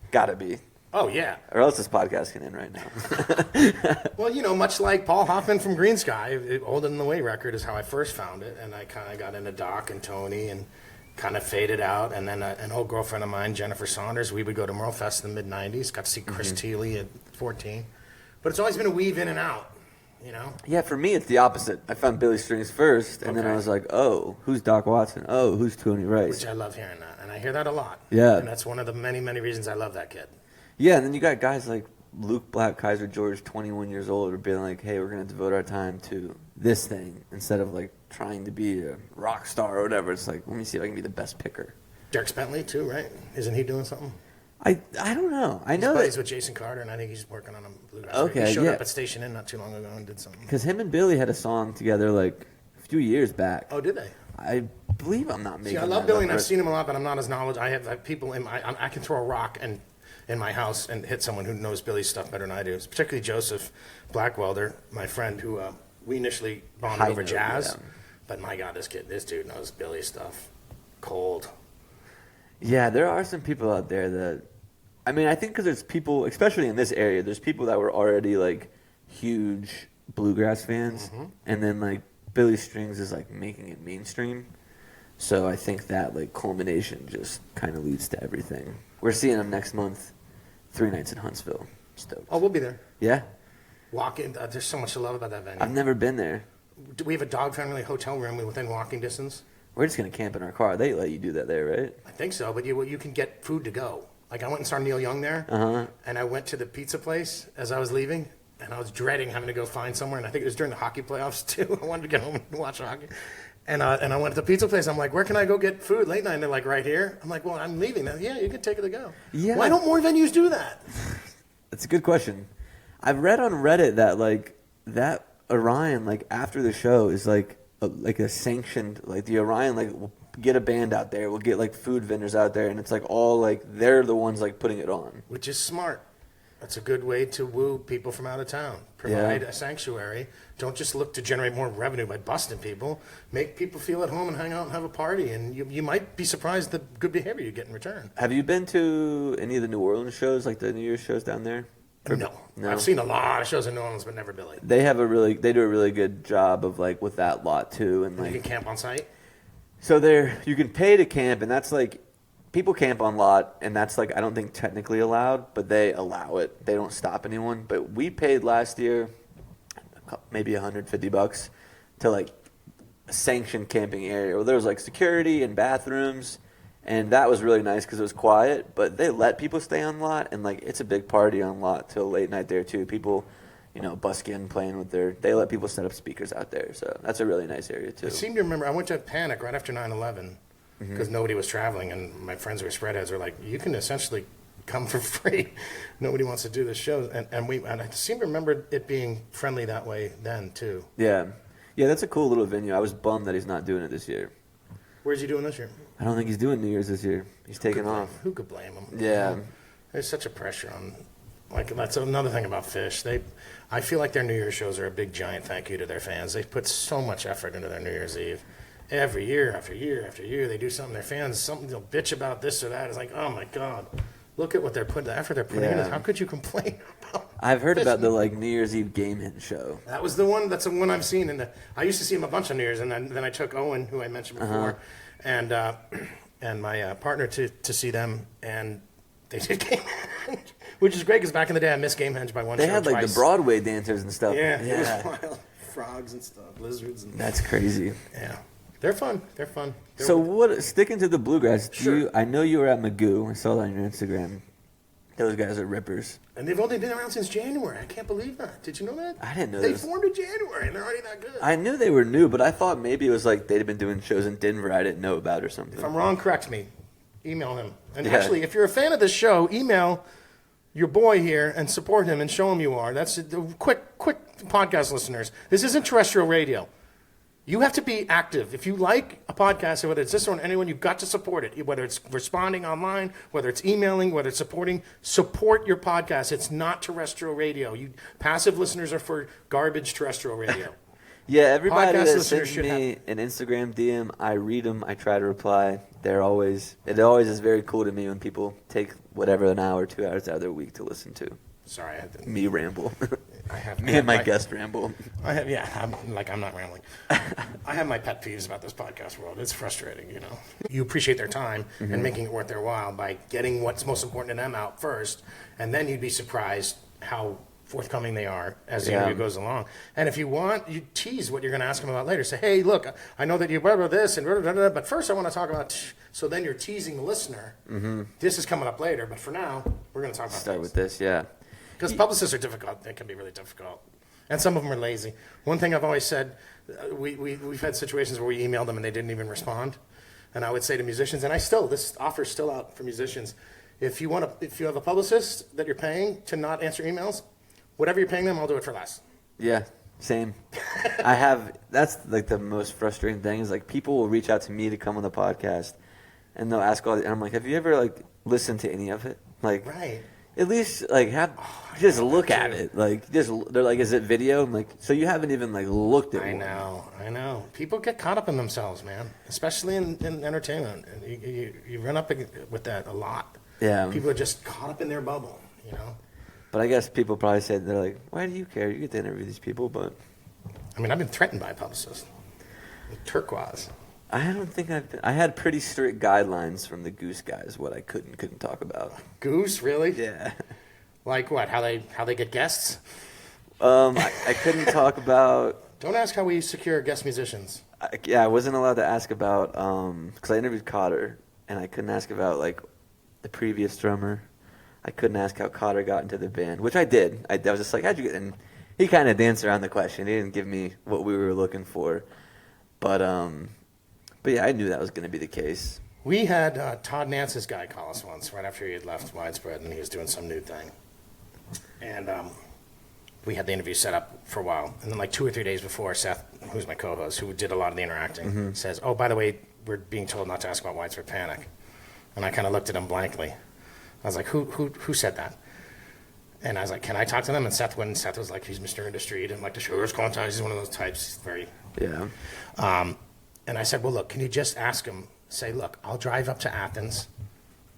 Gotta be, Oh, yeah. or else this podcast can end right now. Well, much like Paul Hoffman from Green Sky, Older Than the Way record is how I first found it, and I kind of got into Doc and Tony, and kind of faded out. And then an old girlfriend of mine, Jennifer Saunders, we would go to Merle Fest in the mid-'90s. Got to see Chris Thiele at 14. But it's always been a weave in and out, you know? Yeah, for me, it's the opposite. I found Billy Strings first, and then I was like, oh, who's Doc Watson? Oh, who's Tony Rice? Which I love hearing that. And I hear that a lot. Yeah. And that's one of the many, many reasons I love that kid. Yeah, and then you got guys like Luke Black, Kaiser George, 21 years old, are being like, hey, we're going to devote our time to this thing instead of like trying to be a rock star or whatever. It's like, let me see if I can be the best picker. Dirk Bentley, too, right? Isn't he doing something? I don't know. I know He's with Jason Carter, and I think he's working on a bluegrass. Okay, he showed yeah. up at Station Inn not too long ago and did something. because him and Billy had a song together like a few years back. Oh, did they? I believe I'm not making See, I love that Billy, up, and I've but- seen him a lot, but I'm not as knowledgeable. I have people in I can throw a rock in my house and hit someone who knows Billy's stuff better than I do. Particularly Joseph Blackwelder, my friend, who we initially bonded I over know, jazz. yeah. But my God, this dude knows Billy's stuff. Cold. Yeah, there are some people out there that, I mean, I think because there's people, especially in this area, there's people that were already like huge bluegrass fans, and then like Billy Strings is like making it mainstream. So I think that like culmination just kind of leads to everything. We're seeing him next month, 3 nights in Huntsville. Stoked. Oh, we'll be there. Yeah, Walk in. There's so much to love about that venue. I've never been there. We have a dog-friendly hotel room within walking distance. We're just gonna camp in our car. They let you do that there, right? I think so, but you can get food to go. Like I went and saw Neil Young there, and I went to the pizza place as I was leaving, and I was dreading having to go find somewhere. And I think it was during the hockey playoffs too. I wanted to get home and watch hockey, and I went to the pizza place. I'm like, where can I go get food late night? And they're like, right here. I'm like, well, I'm leaving. Yeah, you can take it to go. Yeah. Why don't more venues do that? That's a good question. I've read on Reddit that like that Orion like after the show is like a sanctioned, like the Orion like will get a band out there, we'll get like food vendors out there, and it's like all like they're the ones like putting it on. Which is smart. That's a good way to woo people from out of town. Provide a sanctuary. Don't just look to generate more revenue by busting people. Make people feel at home and hang out and have a party. And you might be surprised the good behavior you get in return. Have you been to any of the New Orleans shows, like the New Year's shows down there? No. I've seen a lot of shows in New Orleans, but never Billy. They do a really good job of like with that lot too, and You like can camp on site. so you can pay to camp, and that's like people camp on lot, and that's like I don't think technically allowed, but they allow it. They don't stop anyone. But we paid last year maybe $150 to like a sanctioned camping area where there was like security and bathrooms, and that was really nice because it was quiet. But they let people stay on lot, and like it's a big party on lot till late night there too. People, busking, playing with they let people set up speakers out there, so that's a really nice area too. I seem to remember I went to Panic right after 9/11 because nobody was traveling, and my friends who were spreadheads were like, you can essentially come for free. Nobody wants to do the shows, and I seem to remember it being friendly that way then too. Yeah, that's a cool little venue. I was bummed that he's not doing it this year. Where's he doing this year? I don't think he's doing New Year's this year. He's taking off. Who could blame him? Yeah. There's such a pressure on. Like that's another thing about Fish. I feel like their New Year's shows are a big giant thank you to their fans. They put so much effort into their New Year's Eve. Every year after year after year, they do something. Their fans, something they'll bitch about this or that. It's like, oh my God, look at what they're putting, the effort they're putting in. How could you complain about? I've heard Fish? about the like New Year's Eve game hit show. That was the one. That's the one I've seen. And I used to see him a bunch on New Year's, and then I took Owen, who I mentioned before, and my partner to see them, and they did Gamehenge, which is great because back in the day I missed Gamehenge by one They show had like twice. the Broadway dancers and stuff. Yeah, it was wild. Frogs and stuff, lizards. And, That's crazy. yeah, they're fun. They're fun. Sticking to the bluegrass, Sure. I know you were at Magoo. I saw that on your Instagram. Those guys are rippers. And they've only been around since January. I can't believe that. Did you know that? I didn't know They this. formed in January, and they're already that good. I knew they were new, but I thought maybe it was like they'd been doing shows in Denver I didn't know about or something. If I'm wrong, correct me. Email him. And Yeah. actually, if you're a fan of this show, email your boy here and support him and show him you are. That's quick podcast listeners. This isn't terrestrial radio. You have to be active. If you like a podcast, whether it's this one or anyone, you've got to support it. Whether it's responding online, whether it's emailing, whether it's support your podcast. It's not terrestrial radio. You passive listeners are for garbage terrestrial radio. Yeah, everybody Podcast that listeners sends should me an Instagram DM, I read them, I try to reply. It always is very cool to me when people take whatever an hour, 2 hours out of their week to listen to Sorry, I had to. me ramble. I have Me and my guest ramble. I'm not rambling. I have my pet peeves about this podcast world. It's frustrating, you know. You appreciate their time and making it worth their while by getting what's most important to them out first, and then you'd be surprised how forthcoming they are as the interview goes along. And if you want, you tease what you're going to ask them about later. Say, hey, look, I know that you blah, blah, this, and blah, blah, blah, but first I want to talk about... So then you're teasing the listener. This is coming up later, but for now, we're going to talk about Start with this, yeah. Because publicists are difficult. They can be really difficult. And some of them are lazy. One thing I've always said, we've had situations where we emailed them and they didn't even respond. And I would say to musicians, and this offer's still out for musicians, if you have a publicist that you're paying to not answer emails, whatever you're paying them, I'll do it for less. Yeah, same. That's like the most frustrating thing is like people will reach out to me to come on the podcast and they'll ask and I'm like, have you ever like listened to any of it? Like, right. At least like just look at it. Like they're like, is it video? I'm like, so you haven't even like looked at it. I know. People get caught up in themselves, man. Especially in entertainment. You run up with that a lot. Yeah. People are just caught up in their bubble, you know. But I guess people probably said they're like, why do you care? You get to interview these people, but I mean, I've been threatened by a publicist. Turquoise. I don't think I had pretty strict guidelines from the Goose guys what I couldn't talk about. Goose, really? Yeah. Like what? How they get guests? I couldn't talk about. Don't ask how we secure guest musicians. I wasn't allowed to ask about because I interviewed Cotter and I couldn't ask about like the previous drummer. I couldn't ask how Cotter got into the band, which I did. I was just like, how'd you get in? He kind of danced around the question. He didn't give me what we were looking for, but yeah, I knew that was going to be the case. We had Todd Nance's guy call us once, right after he had left Widespread, and he was doing some new thing. And we had the interview set up for a while. And then like 2 or 3 days before, Seth, who's my co-host, who did a lot of the interacting, says, oh, by the way, we're being told not to ask about Widespread Panic. And I kind of looked at him blankly. I was like, who said that? And I was like, can I talk to them? And Seth was like, he's Mr. Industry. He didn't like to show his contacts. He's one of those types. He's very... Yeah. And I said, well, look, can you just ask him, say, look, I'll drive up to Athens.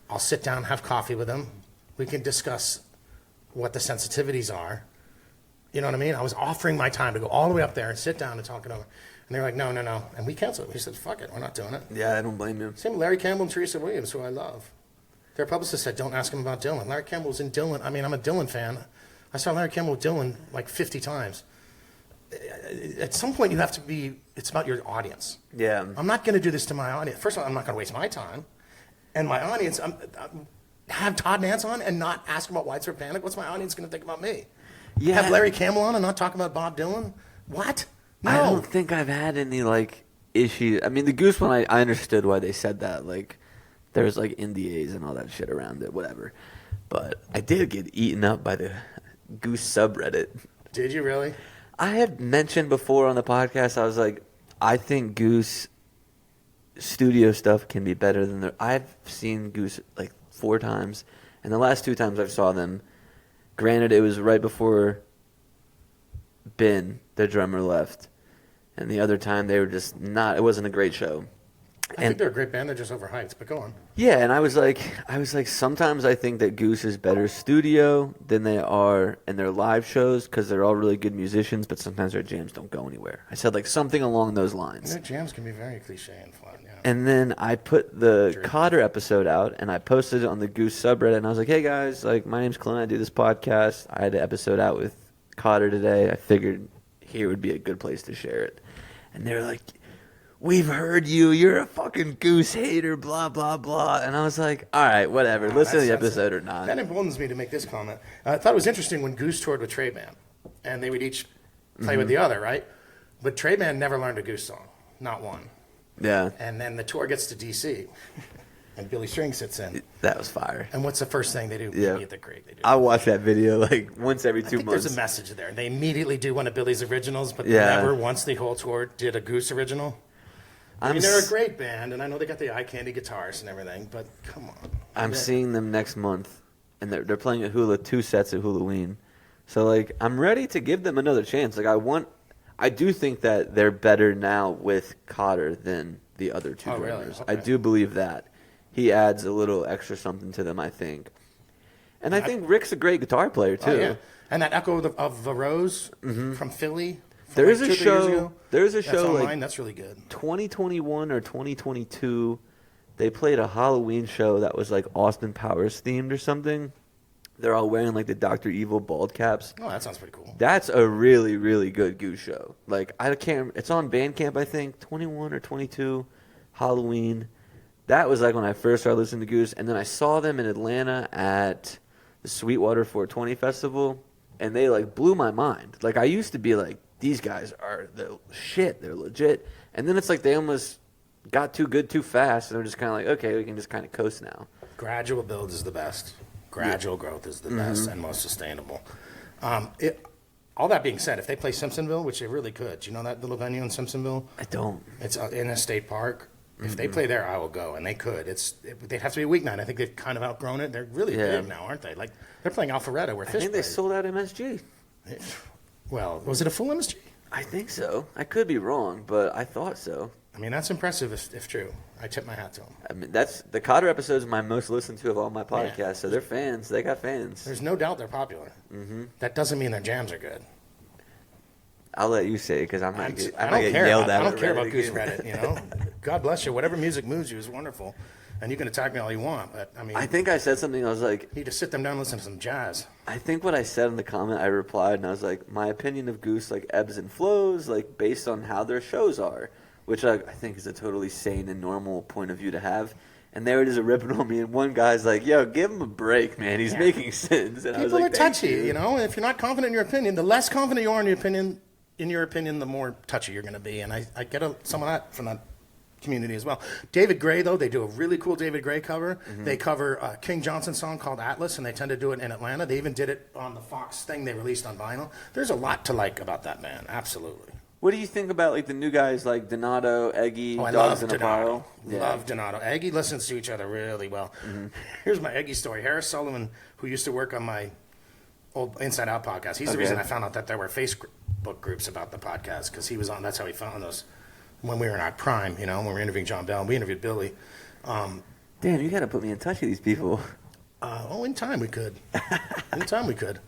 I'll sit down, have coffee with him. We can discuss what the sensitivities are. You know what I mean? I was offering my time to go all the way up there and sit down and talk it over. And they were like, no. And we canceled it. We said, fuck it, we're not doing it. Yeah, I don't blame you. Same with Larry Campbell and Teresa Williams, who I love. Their publicist said, don't ask him about Dylan. Larry Campbell was in Dylan. I mean, I'm a Dylan fan. I saw Larry Campbell with Dylan like 50 times. At some point, you have to be, it's about your audience. Yeah. I'm not going to do this to my audience. First of all, I'm not going to waste my time. And my audience, have Todd Nance on and not ask about Widespread Panic. What's my audience going to think about me? Yeah. Have Larry Campbell on and not talk about Bob Dylan? What? No. I don't think I've had any, like, issues. I mean, the Goose one, I understood why they said that. Like, there's, like, NDAs and all that shit around it, whatever. But I did get eaten up by the Goose subreddit. Did you really? I had mentioned before on the podcast, I was like, I think Goose studio stuff can be better than I've seen Goose like 4 times, and the last 2 times I've saw them, granted it was right before Ben, the drummer, left, and the other time they were just not, it wasn't a great show. I think they're a great band. They're just overhyped, but go on. Yeah, and I was like, sometimes I think that Goose is better studio than they are in their live shows because they're all really good musicians, but sometimes their jams don't go anywhere. I said like something along those lines. Their jams can be very cliche and fun, yeah. And then I put the Cotter episode out, and I posted it on the Goose subreddit, and I was like, hey guys, like my name's Clint, I do this podcast. I had an episode out with Cotter today. I figured here would be a good place to share it. And they were like, we've heard you. You're a fucking Goose hater, blah, blah, blah. And I was like, all right, whatever. Listen to the episode or not. That emboldens me to make this comment. I thought it was interesting when Goose toured with Trey Band, and they would each play with the other, right? But Trey Band never learned a Goose song, not one. Yeah. And then the tour gets to D.C., and Billy String sits in. That was fire. And what's the first thing they do? Yeah. Meet the Great. They do. I watch that video like once every 2 I think months. there's a message there. They immediately do one of Billy's originals, but never once the whole tour did a Goose original. I mean, they're a great band, and I know they got the eye candy guitars and everything, but come on. I'm seeing them next month, and they're playing at 2 sets at Halloween. So, like, I'm ready to give them another chance. Like, I do think that they're better now with Cotter than the other 2 drummers. Really? Okay. I do believe that. He adds a little extra something to them, I think. And I think Rick's a great guitar player too. Oh, yeah. And that Echo of the Rose from Philly. There is like a 2 or 3 years show. ago. There is a That's show online. like That's really good. 2021 or 2022. They played a Halloween show that was like Austin Powers themed or something. They're all wearing like the Dr. Evil bald caps. Oh, that sounds pretty cool. That's a really, really good Goose show. Like I can't. It's on Bandcamp, I think. 21 or 22, Halloween. That was like when I first started listening to Goose, and then I saw them in Atlanta at the Sweetwater 420 Festival, and they like blew my mind. Like I used to be like, these guys are the shit. They're legit, and then it's like they almost got too good too fast, and they're just kind of like, okay, we can just kind of coast now. Gradual build is the best. Gradual growth is the best and most sustainable. All that being said, if they play Simpsonville, which they really could, do you know that little venue in Simpsonville? I don't. It's in a state park. If they play there, I will go, and they could. They'd have to be a weeknight. I think they've kind of outgrown it. They're really big now, aren't they? Like they're playing Alpharetta, where I Fish think they played. sold out MSG. Well, was it a full MSG? I think so. I could be wrong, but I thought so. I mean, that's impressive if true. I tip my hat to them. I mean, that's the Cotter episode is my most listened to of all my podcasts. Yeah. So they're fans. They got fans. There's no doubt they're popular. That doesn't mean their jams are good. I'll let you say it because I'm not. I I'm don't not get care. yelled I at. don't care about Reddit Goose again. Reddit. You know, God bless you. Whatever music moves you is wonderful, and you can attack me all you want. But I mean, I think I said something. I was like, you need to sit them down and listen to some jazz. I think what I said in the comment, I replied, and I was like, my opinion of Goose like ebbs and flows, like based on how their shows are, which I think is a totally sane and normal point of view to have. And there it is, ripping on me, and one guy's like, "Yo, give him a break, man. He's making sense." And I was People like, are touchy, you know. If you're not confident in your opinion, the less confident you are in your opinion, the more touchy you're going to be. And I get some of that from that community as well. David Gray, though, they do a really cool David Gray cover. They cover a King Johnson song called Atlas, and they tend to do it in Atlanta. They even did it on the Fox thing they released on vinyl. There's a lot to like about that band, absolutely. What do you think about like the new guys like Donato, Eggy, I Dogs love in a Donato. Pile? Yeah. Love Donato. Eggy listens to each other really well. Here's my Eggy story. Harris Sullivan, who used to work on my old Inside Out podcast, he's the reason I found out that there were Facebook groups about the podcast, because he was on. That's how he found us when we were in our prime, you know, when we were interviewing John Bell. We interviewed Billy. Damn, you got to put me in touch with these people. In time we could. In time we could.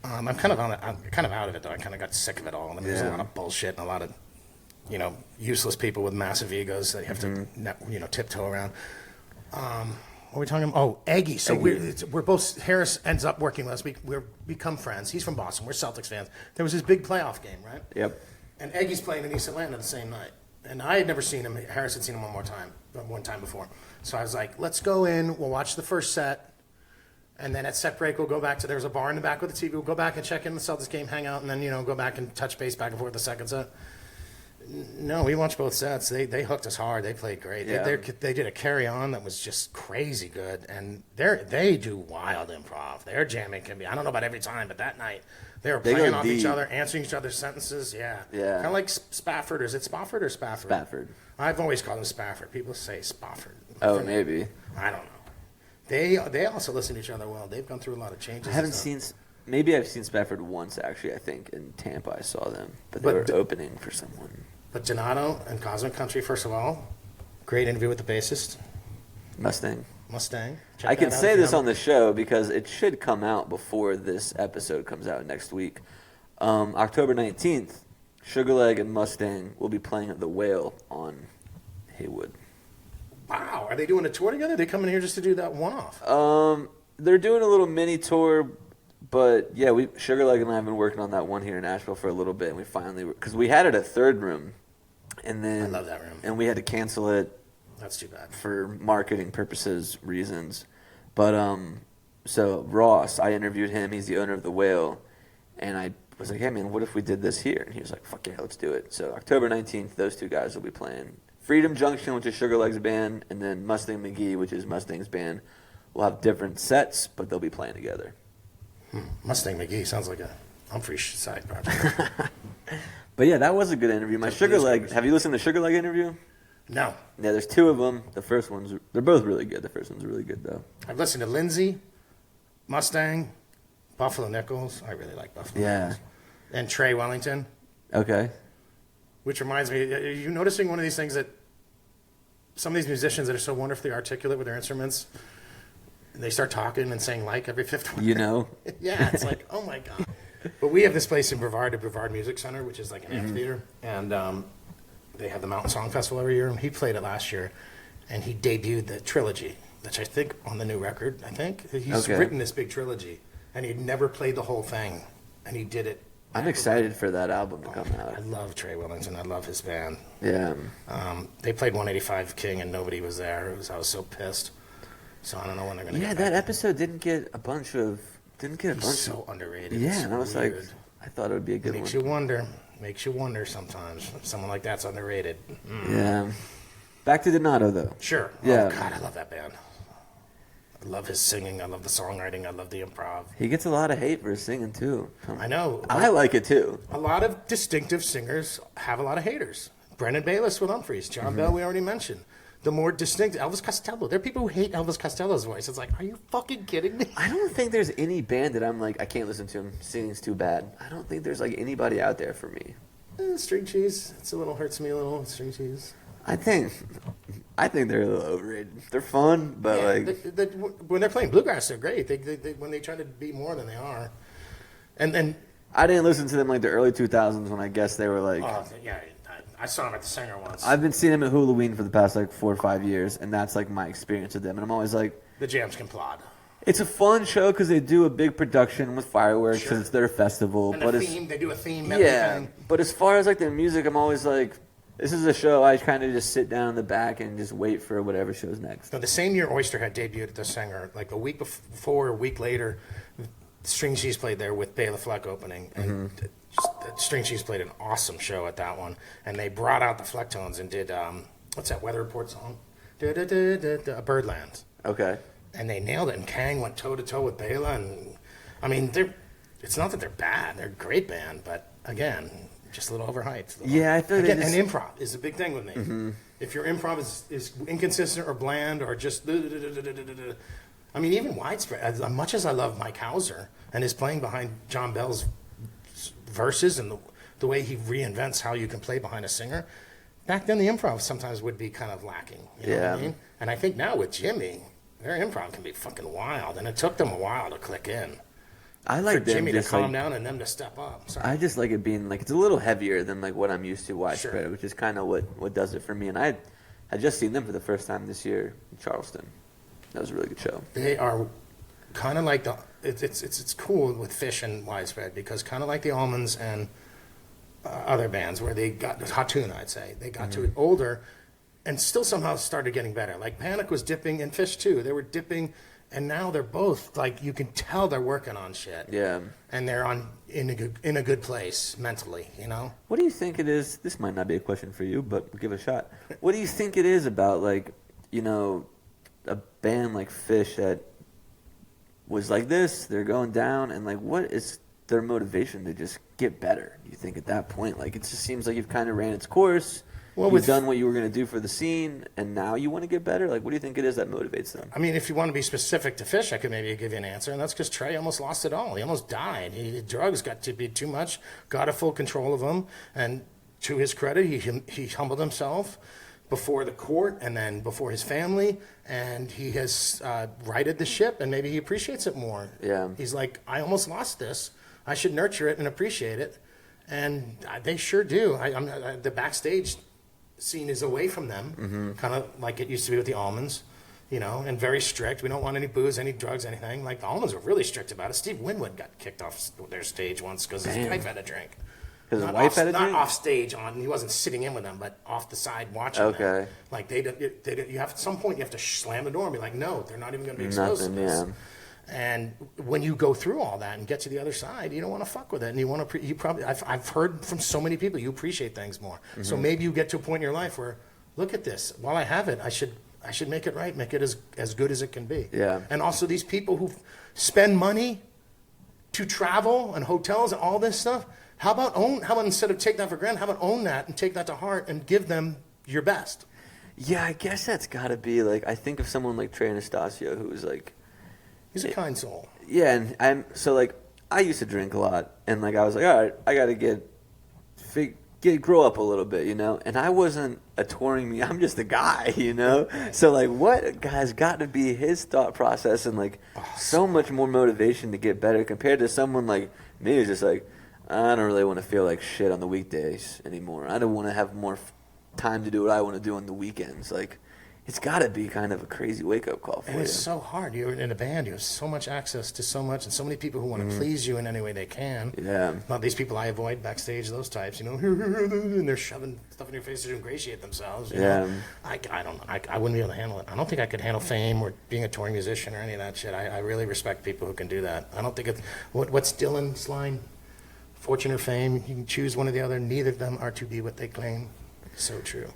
I'm kind of out of it though. I kind of got sick of it all. I mean, there's a lot of bullshit and a lot of, you know, useless people with massive egos that you have to, you know, tiptoe around. What are we talking about? Oh, Eggy. So we're both. Harris ends up working with us. We're become friends. He's from Boston. We're Celtics fans. There was his big playoff game, right? Yep. And Eggy's playing in East Atlanta the same night. And I had never seen him. Harris had seen him one time before. So I was like, let's go in. We'll watch the first set. And then at set break, we'll go back to, there's a bar in the back with the TV. We'll go back and check in the Celtics game, hang out, and then, you know, go back and touch base back and forth the second set. No, we watched both sets. They hooked us hard. They played great. Yeah. They did a carry-on that was just crazy good. And they do wild improv. Their jamming can be, I don't know about every time, but that night, they were playing off each other, answering each other's sentences. Yeah. Yeah. Kind of like Spafford. Is it Spofford or Spafford? Spafford. I've always called him Spafford. People say Spofford. Oh, maybe. I don't know. They also listen to each other well. They've gone through a lot of changes. I haven't seen. Maybe I've seen Spafford once actually. I think in Tampa I saw them, but they were opening for someone. But Donato and Cosmic Country, first of all, great interview with the bassist Mustang. Check I that can out say if you this on haven't. the show because it should come out before this episode comes out next week. October 19th, Sugarleg and Mustang will be playing at the Whale on Haywood. Wow, are they doing a tour together? They come in here just to do that one-off. They're doing a little mini tour, but yeah, Sugarleg and I have been working on that one here in Nashville for a little bit, and we finally, because we had it at Third Room, and then I love that room. and we had to cancel it That's too bad. for marketing reasons. But so Ross, I interviewed him. He's the owner of the Whale, and I was like, "Hey man, what if we did this here?" And he was like, "Fuck yeah, let's do it." So October 19th, those two guys will be playing. Freedom Junction, which is Sugarleg's band, and then Mustang McGee, which is Mustang's band, will have different sets, but they'll be playing together. Mustang McGee sounds like a Humphrey side project. But yeah, that was a good interview. My Those blues Sugarleg, covers. have you listened to Sugarleg interview? No. Yeah, there's two of them. The first they're both really good. The first one's really good though. I've listened to Lindsay, Mustang, Buffalo Nichols. I really like Buffalo Nichols. And Trey Wellington, Okay. which reminds me, are you noticing one of these things that some of these musicians that are so wonderfully articulate with their instruments, And they start talking and saying like every fifth word. You know? Yeah, it's like, oh my God. But we have this place in Brevard, the Brevard Music Center, which is like an amphitheater. And they have the Mountain Song Festival every year. And he played it last year. And he debuted the trilogy, which I think on the new record, I think. He's written this big trilogy. And he'd never played the whole thing. And he did it. I'm excited for that album to come out. I love Trey Wellington. I love his band. Yeah. They played 185 King and nobody was there. I was so pissed. So I don't know when they're going to get that back. episode didn't get a bunch of... He's so underrated. Yeah, It's and I was weird. like, I thought it would be a good Makes one. Makes you wonder sometimes. Someone like that's underrated. Yeah. Back to Donato, though. Sure. Yeah. Oh, God, I love that band. I love his singing. I love the songwriting. I love the improv. He gets a lot of hate for his singing, too. I know. I like it, too. A lot of distinctive singers have a lot of haters. Brendan Bayliss with Humphreys. John Bell, we already mentioned. The more distinct, Elvis Costello. There are people who hate Elvis Costello's voice. It's like, are you fucking kidding me? I don't think there's any band that I'm like, I can't listen to him. Singing's too bad. I don't think there's like anybody out there for me. String Cheese. Hurts me a little. String Cheese. I think they're a little overrated. They're fun, but like when they're playing bluegrass, they're great. They when they try to be more than they are, and then I didn't listen to them like the early 2000s when I guess they were like. Yeah, I saw them at the Singer once. I've been seeing them at Halloween for the past like 4 or 5 years, and that's like my experience with them. And I'm always like, the jams can plod. It's a fun show because they do a big production with fireworks because it's their festival. And but they do a theme. Yeah, but as far as like their music, I'm always like, this is a show I kind of just sit down in the back and just wait for whatever show's next. So the same year Oysterhead debuted at the Singer, like a week before, a week later, String Cheese played there with Bela Fleck opening, and String Cheese played an awesome show at that one. And they brought out the Flecktones and did what's that Weather Report song? Birdland. Okay. And they nailed it. And Kang went toe to toe with Bela, and I mean, it's not that they're bad; they're a great band, but again, just a little overhyped. Yeah, I feel again, and improv is a big thing with me. Mm-hmm. If your improv is inconsistent or bland or just, I mean, even widespread. As much as I love Mike Hauser and his playing behind John Bell's verses and the way he reinvents how you can play behind a singer, back then the improv sometimes would be kind of lacking. You know what I mean? And I think now with Jimmy, their improv can be fucking wild, and it took them a while to click in. I like for Jimmy to just calm down and them to step up. Sorry. I just like it being like it's a little heavier than like what I'm used to widespread, Sure. which is kind of what does it for me. And I had just seen them for the first time this year in Charleston. That was a really good show. They are kind of like the it's cool with Fish and Widespread because kind of like the Almonds and other bands where they got Hot Tune, I'd say they got to it older and still somehow started getting better. Like Panic was dipping and Fish too. They were dipping. And now they're both like you can tell they're working on shit. Yeah. And they're in a good place mentally, you know. What do you think it is? This might not be a question for you, but we'll give it a shot. What do you think it is about like, you know, a band like Fish that was like this, they're going down, and like what is their motivation to just get better? You think at that point, like it just seems like you've kind of ran its course. Well, you've done what you were going to do for the scene, and now you want to get better? Like, what do you think it is that motivates them? I mean, if you want to be specific to Fish, I could maybe give you an answer, and that's because Trey almost lost it all. He almost died. Drugs got to be too much, got a full control of him, and to his credit, he humbled himself before the court and then before his family, and he has righted the ship, and maybe he appreciates it more. Yeah. He's like, I almost lost this. I should nurture it and appreciate it, and they sure do. The backstage scene is away from them, kind of like it used to be with the Almonds, you know, and very strict. We don't want any booze, any drugs, anything. Like the Almonds were really strict about it. Steve Winwood got kicked off their stage once because his wife had a drink. Because his wife had a drink? Not off stage, he wasn't sitting in with them, but off the side watching them. Like you have at some point you have to slam the door and be like, no, they're not even going to be exposed to this. Yeah. And when you go through all that and get to the other side, you don't want to fuck with it, and you want to. You probably. I've heard from so many people you appreciate things more. So maybe you get to a point in your life where, look at this. While I have it, I should make it right, make it as good as it can be. Yeah. And also these people who spend money to travel and hotels and all this stuff. How about instead of take that for granted, how about own that and take that to heart and give them your best? Yeah, I guess that's got to be like. I think of someone like Trey Anastasio who's like. He's a kind soul. Yeah, and I used to drink a lot, and like I was like, all right, I got to get grow up a little bit, And I wasn't a touring me. I'm just a guy, So like, what has got to be his thought process and like so much more motivation to get better compared to someone like me who's just like, I don't really want to feel like shit on the weekdays anymore. I don't want to have more time to do what I want to do on the weekends. Like, it's got to be kind of a crazy wake-up call for you. And it's so hard. You're in a band. You have so much access to so much, and so many people who want to please you in any way they can. Yeah. Not these people I avoid backstage, those types, and they're shoving stuff in your face to ingratiate themselves. You know? I wouldn't be able to handle it. I don't think I could handle fame or being a touring musician or any of that shit. I really respect people who can do that. I don't think it's... What's Dylan's line? Fortune or fame, you can choose one or the other. Neither of them are to be what they claim. So true.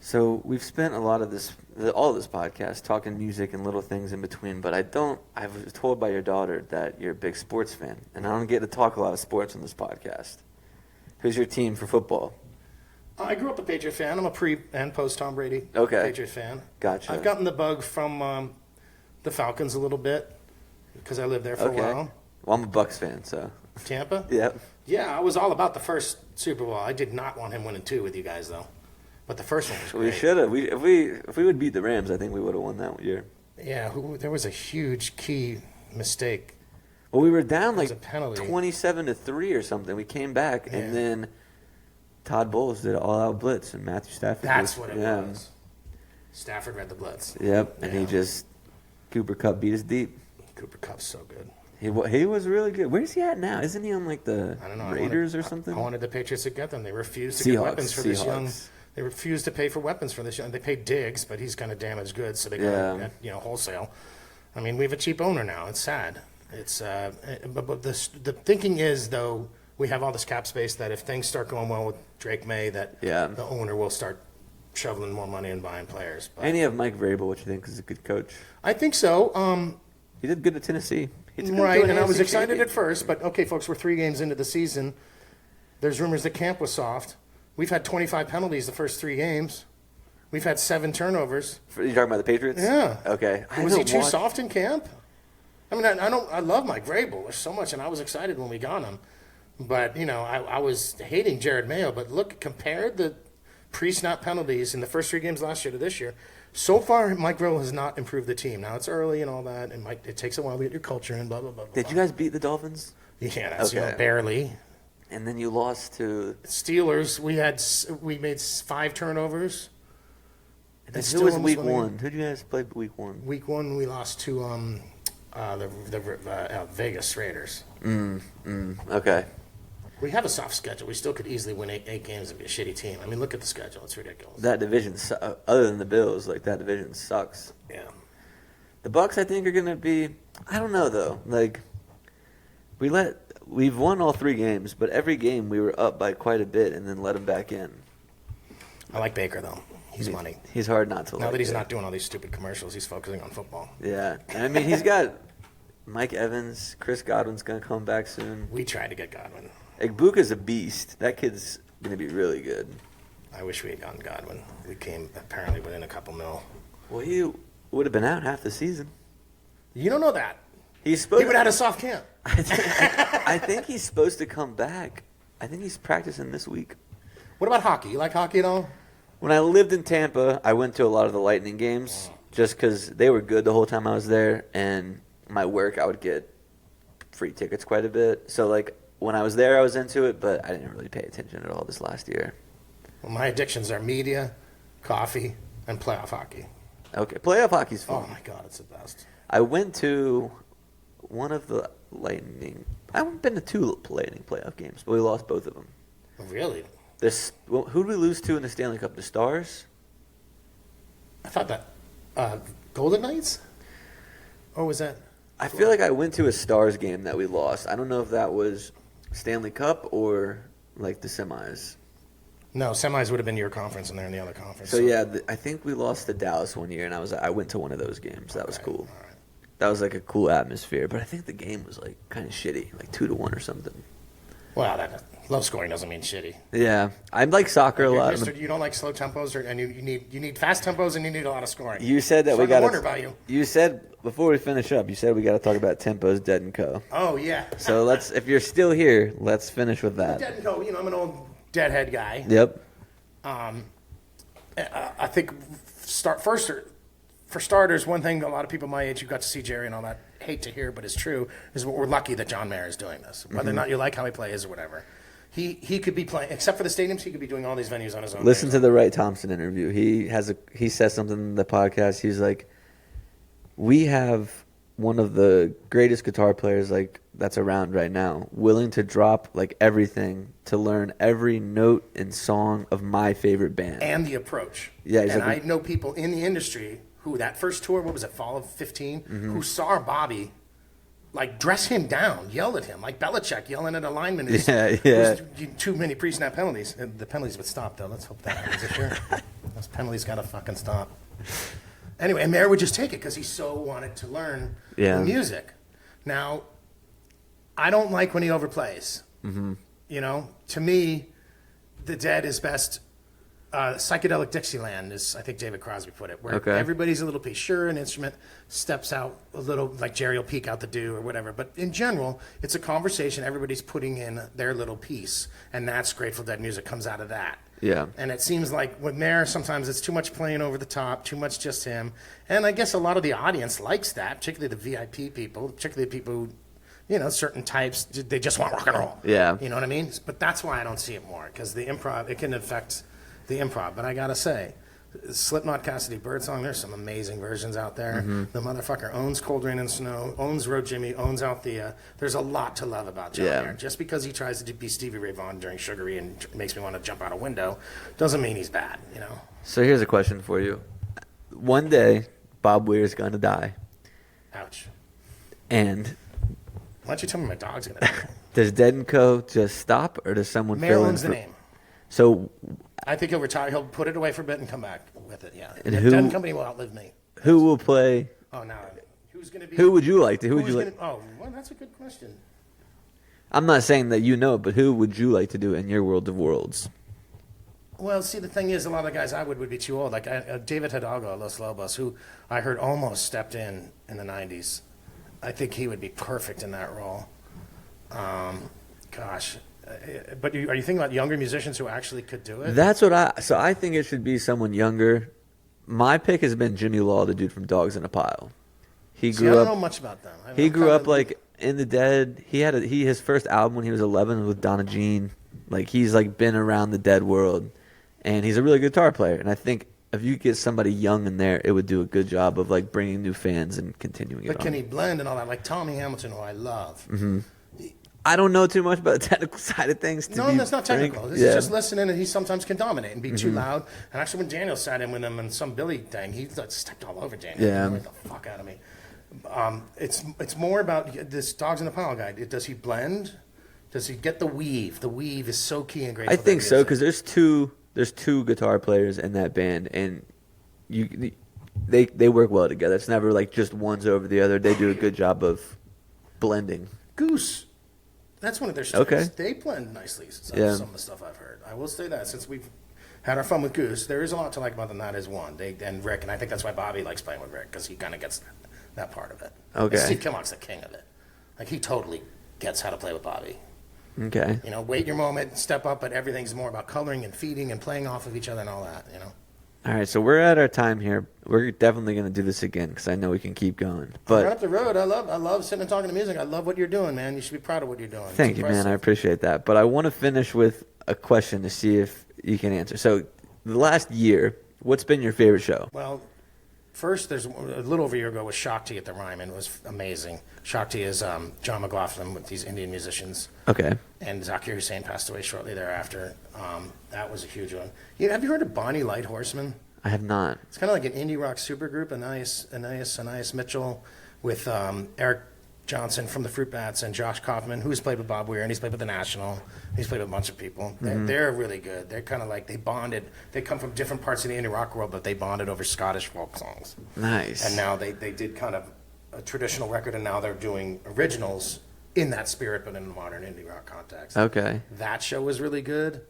So we've spent a lot of all of this podcast talking music and little things in between, but I was told by your daughter that you're a big sports fan, and I don't get to talk a lot of sports on this podcast. Who's your team for football? I grew up a Patriot fan. I'm a pre- and post-Tom Brady Patriot fan. Gotcha. I've gotten the bug from the Falcons a little bit because I lived there for a while. Well, I'm a Bucks fan, so. Tampa? Yep. Yeah, I was all about the first Super Bowl. I did not want him winning 2 with you guys, though. But the first one was great. We should have. If we would beat the Rams, I think we would have won that year. Yeah, there was a huge key mistake. Well, we were down like a penalty. 27-3 or something. We came back, and then Todd Bowles did an all-out blitz, and Matthew Stafford. That's what it was. Stafford read the blitz. Yep, and Cooper Kupp beat us deep. Cooper Kupp's so good. He was really good. Where's he at now? Isn't he on like the Raiders or something? I wanted the Patriots to get them. They refused to get weapons for this young. They refused to pay for weapons for this young. They paid Diggs, but he's kind of damaged goods, so they got wholesale. I mean, we have a cheap owner now. It's sad. It's but the thinking is though we have all this cap space that if things start going well with Drake May, that the owner will start shoveling more money and buying players. But, and you have Mike Vrabel, which you think is a good coach. I think so. He did good at Tennessee. Right, and I was excited at first, but okay, folks, we're 3 games into the season. There's rumors that camp was soft. We've had 25 penalties the first 3 games. We've had 7 turnovers. You talking about the Patriots? Yeah. Okay. Was he too soft in camp? I mean, I love Mike Vrabel. There's so much, and I was excited when we got him. But, I was hating Jared Mayo. But look, compared the pre-snap penalties in the first 3 games last year to this year, so far, Mike Vrabel has not improved the team. Now, it's early and all that, and it takes a while to get your culture and blah, blah, blah, blah. Did you guys beat the Dolphins? Yeah, that's barely. And then you lost to Steelers. We made 5 turnovers. And who was week 1? Who did you guys play week 1? Week 1, we lost to the Vegas Raiders. Okay. We have a soft schedule. We still could easily win 8 games and be a shitty team. I mean, look at the schedule. It's ridiculous. That division, other than the Bills, that division sucks. Yeah. The Bucks, I think, are going to be. I don't know though. Like, we've won all 3 games, but every game we were up by quite a bit and then let them back in. I like Baker though. He's money. He's hard not to like. Now that he's not doing all these stupid commercials, he's focusing on football. Yeah, and I mean he's got Mike Evans, Chris Godwin's going to come back soon. We tried to get Godwin. Igbuka's a beast. That kid's going to be really good. I wish we had gotten Godwin. We came apparently within a couple mil. Well, he would have been out half the season. You don't know that. He would have had a soft camp. I think he's supposed to come back. I think he's practicing this week. What about hockey? You like hockey at all? When I lived in Tampa, I went to a lot of the Lightning games just because they were good the whole time I was there. And my work, I would get free tickets quite a bit. So, when I was there, I was into it, but I didn't really pay attention at all this last year. Well, my addictions are media, coffee, and playoff hockey. Okay, playoff hockey's fun. Oh, my God, it's the best. I went to one of the Lightning. I haven't been to 2 Lightning playoff games, but we lost both of them. Really? Who did we lose to in the Stanley Cup? The Stars? I thought that Golden Knights? Or was that? I feel like I went to a Stars game that we lost. I don't know if that was Stanley Cup or the semis. No, semis would have been your conference, and they're in the other conference. So yeah, I think we lost to Dallas one year, and I went to one of those games. That was cool. All right. That was a cool atmosphere, but I think the game was kind of shitty, 2-1 or something. Well, that low scoring doesn't mean shitty. Yeah, I like soccer a lot. You don't like slow tempos, and you need fast tempos, and you need a lot of scoring. You said that we got to. You said before we finish up, you said we got to talk about Tempos, Dead and Co. Oh yeah. So if you're still here, let's finish with that. Dead and Co. I'm an old Deadhead guy. Yep. I think for starters, one thing a lot of people my age who got to see Jerry and all that hate to hear, but it's true, is we're lucky that John Mayer is doing this. Whether or not you like how he plays or whatever. He could be playing, except for the stadiums, he could be doing all these venues on his own. Listen to the Wright Thompson interview. He says something in the podcast. He's like, we have one of the greatest guitar players like that's around right now, willing to drop like everything to learn every note and song of my favorite band. And the approach. Yeah, and exactly. I know people in the industry who that first tour, what was it, fall of 15, who saw Bobby like dress him down, yell at him, like Belichick yelling at a lineman. Who's too many pre-snap penalties. The penalties would stop, though. Let's hope that happens this year. Those penalties got to fucking stop. Anyway, and Mayer would just take it because he so wanted to learn the music. Now, I don't like when he overplays. You know, to me, the Dead is best. Psychedelic Dixieland is, I think David Crosby put it, where everybody's a little piece. Sure, an instrument steps out a little, like Jerry will peek out the do or whatever. But in general, it's a conversation. Everybody's putting in their little piece. And that's Grateful Dead music comes out of that. Yeah. And it seems like with Mayer, sometimes it's too much playing over the top, too much just him. And I guess a lot of the audience likes that, particularly the VIP people, particularly the people who, you know, certain types, they just want rock and roll. Yeah. You know what I mean? But that's why I don't see it more, because the improv, it can affect the improv. But I gotta say, Slipknot, Cassidy, Birdsong, there's some amazing versions out there. The motherfucker owns Cold Rain and Snow, owns Road Jimmy, owns Althea. There's a lot to love about John Mayer. Just because he tries to be Stevie Ray Vaughan during Sugary and makes me want to jump out a window, doesn't mean he's bad, you know? So here's a question for you. One day, Bob Weir's going to die. Ouch. And Why don't you tell me my dog's gonna die? does Dead & Co. just stop, or does someone Mayer fill in owns the for- name. So I think he'll retire. He'll put it away for a bit and come back with it, yeah. And The who- Dead Company will outlive me. who will play? Oh, now, who's going to be... Who would you like to? Who would who's you like? gonna- Oh, well, that's a good question. I'm not saying that you know, but who would you like to do in your world of worlds? Well, see, the thing is, a lot of the guys I would be too old. Like David Hidalgo at Los Lobos, who I heard almost stepped in the 90s. I think he would be perfect in that role. Gosh. But are you thinking about younger musicians who actually could do it? That's what I think it should be someone younger. My pick has been Jimmy Law, the dude from Dogs in a Pile. He See, I grew don't know up. much about them. He grew up like in the Dead. His first album when he was 11 was with Donna Jean. Like he's like been around the Dead world, and he's a really good guitar player. And I think if you get somebody young in there, it would do a good job of like bringing new fans and continuing it. But on. can he blend and all that? Like Tommy Hamilton, who I love. I don't know too much about the technical side of things. No, that's not frank. technical. This is just listening, and he sometimes can dominate and be too loud. And actually, when Daniel sat in with him in some Billy thing, he like, stepped all over Daniel. Yeah. He annoyed the fuck out of me. It's more about this Dogs in the Pile guy. Does he blend? Does he get the weave? The weave is so key and great. I think so because there's two guitar players in that band, and they work well together. It's never like just one's over the other. They do a good job of blending. Goose. That's one of their strengths. Okay. They blend nicely. Some of the stuff I've heard. I will say that since we've had our fun with Goose, there is a lot to like about them. That is one. And Rick, and I think that's why Bobby likes playing with Rick because he kind of gets that part of it. Okay. And Steve Kilmock's the king of it. Like he totally gets how to play with Bobby. Okay. You know, wait your moment, step up, but everything's more about coloring and feeding and playing off of each other and all that. You know. All right, so we're at our time here. We're definitely going to do this again because I know we can keep going. Right But up the road, I love sitting and talking to music. I love what you're doing, man. You should be proud of what you're doing. It's thank you, man. I impressive. appreciate that. But I want to finish with a question to see if you can answer. So the last year, what's been your favorite show? Well, first, there's a little over a year ago was Shakti at the Ryman. It was amazing. Shakti is John McLaughlin with these Indian musicians. Okay. And Zakir Hussain passed away shortly thereafter. That was a huge one. Have you heard of Bonnie Light Horseman? I have not. It's kind of like an indie rock supergroup, Anais Mitchell, with Eric Johnson from the Fruit Bats and Josh Kaufman, who's played with Bob Weir, and he's played with The National. He's played with a bunch of people. They're really good. They're kind of like, they bonded. They come from different parts of the indie rock world, but they bonded over Scottish folk songs. Nice. And now they did kind of a traditional record, and now they're doing originals in that spirit, but in a modern indie rock context. Okay. That show was really good.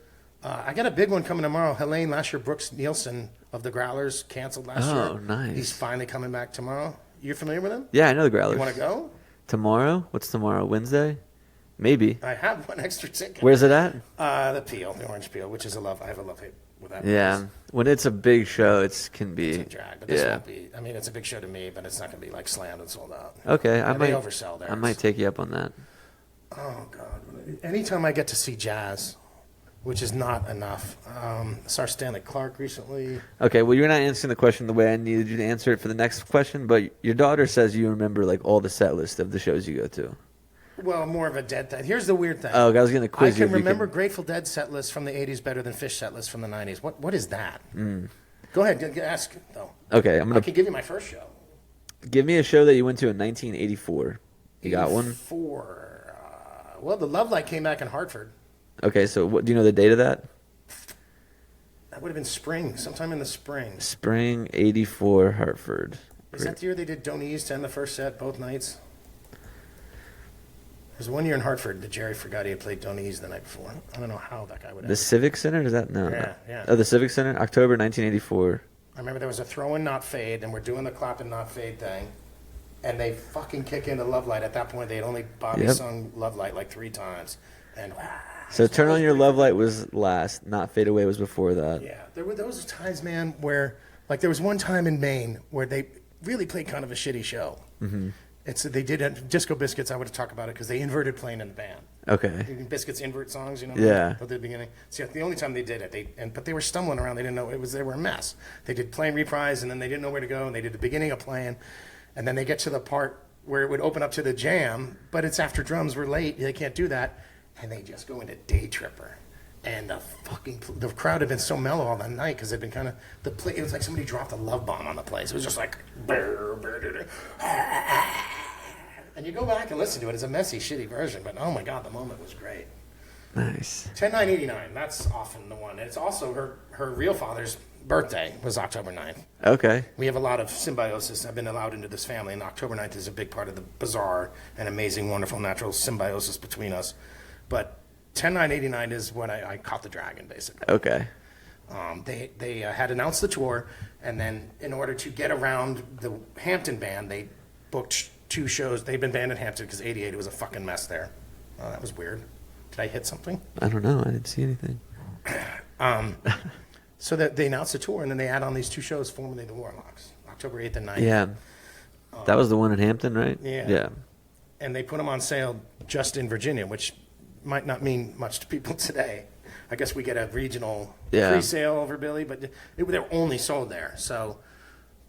I got a big one coming tomorrow. Helene Lasher Brooks Nielsen of the Growlers canceled last year. Oh, nice. He's finally coming back tomorrow. You're familiar with him? Yeah, I know the Growlers. You want to go? Tomorrow? What's tomorrow? Wednesday? Maybe. I have one extra ticket. Where's it at? The Peel, the Orange Peel, which is I have a love hate with that. Yeah. place. When it's a big show, it can be. It's a drag, but this Yeah. won't be. I mean, it's a big show to me, but it's not going to be like slammed and sold out. Okay, I They might oversell theirs. I might take you up on that. Oh God! Anytime I get to see jazz, which is not enough. Saw Stanley Clark recently. Okay, well, you're not answering the question the way I needed you to answer it for the next question, but your daughter says you remember like all the set list of the shows you go to. Well, more of a dead thing. Here's the weird thing. Oh, I was going to quiz I you. can if you remember Grateful Dead set lists from the 80s better than Phish set lists from the 90s. What is that? Go ahead, ask though. Okay, I'm I going can give you my first show. to give me a show that you went to in 1984. You got one? 84. Well, the Love Light came back in Hartford. Okay, so what do you know the date of that? That would have been spring, sometime in the spring. Spring 84 Hartford. Is that the year they did Don't Ease to end the first set both nights? There's one year in Hartford that Jerry forgot he had played Don't Ease the night before. I don't know how that guy would have. The Civic Center? Is that? No. Yeah, yeah. Oh, the Civic Center? October 1984. I remember there was a throw in, not fade, and we're doing the clap and not fade thing. And they fucking kick into Love Light. At that point, they had only Bobby Yep. sung Love Light like 3 times. And So Turn On Your Love Light was last. Not Fade Away was before that. yeah, there were those times, man, where like there was one time in Maine where they really played kind of a shitty show. Mm-hmm. They did Disco Biscuits. I would have talked about it because they inverted playing in the band. Okay. Biscuits invert songs, you know. Yeah. At the beginning. See, the only time they did it, but they were stumbling around. They didn't know they were a mess. They did playing reprise, and then they didn't know where to go, and they did the beginning of playing, and then they get to the part where it would open up to the jam, but it's after drums. We're late. They can't do that, and they just go into Day Tripper. And the crowd had been so mellow all that night because they'd been kind of it was like somebody dropped a love bomb on the place. It was just like, and you go back and listen to it. It's a messy, shitty version, but oh my God, the moment was great. Nice. 10/9/89. That's often the one. And it's also her real father's birthday was October 9th. Okay. We have a lot of symbiosis. I've been allowed into this family, and October 9th is a big part of the bizarre and amazing, wonderful, natural symbiosis between us. But 10/9/89 is when I caught the dragon, basically. Okay. They had announced the tour, and then in order to get around the Hampton band, they booked 2 shows. They've been banned in Hampton because 88 it was a fucking mess there. Oh, that was weird. Did I hit something? I don't know. I didn't see anything. So that they announced the tour, and then they add on these 2 shows, formerly the Warlocks, October 8th and 9th. Yeah. That was the one in Hampton, right? Yeah. Yeah. And they put them on sale just in Virginia, which might not mean much to people today. I guess we get a regional pre-sale over Billy, but they're only sold there. So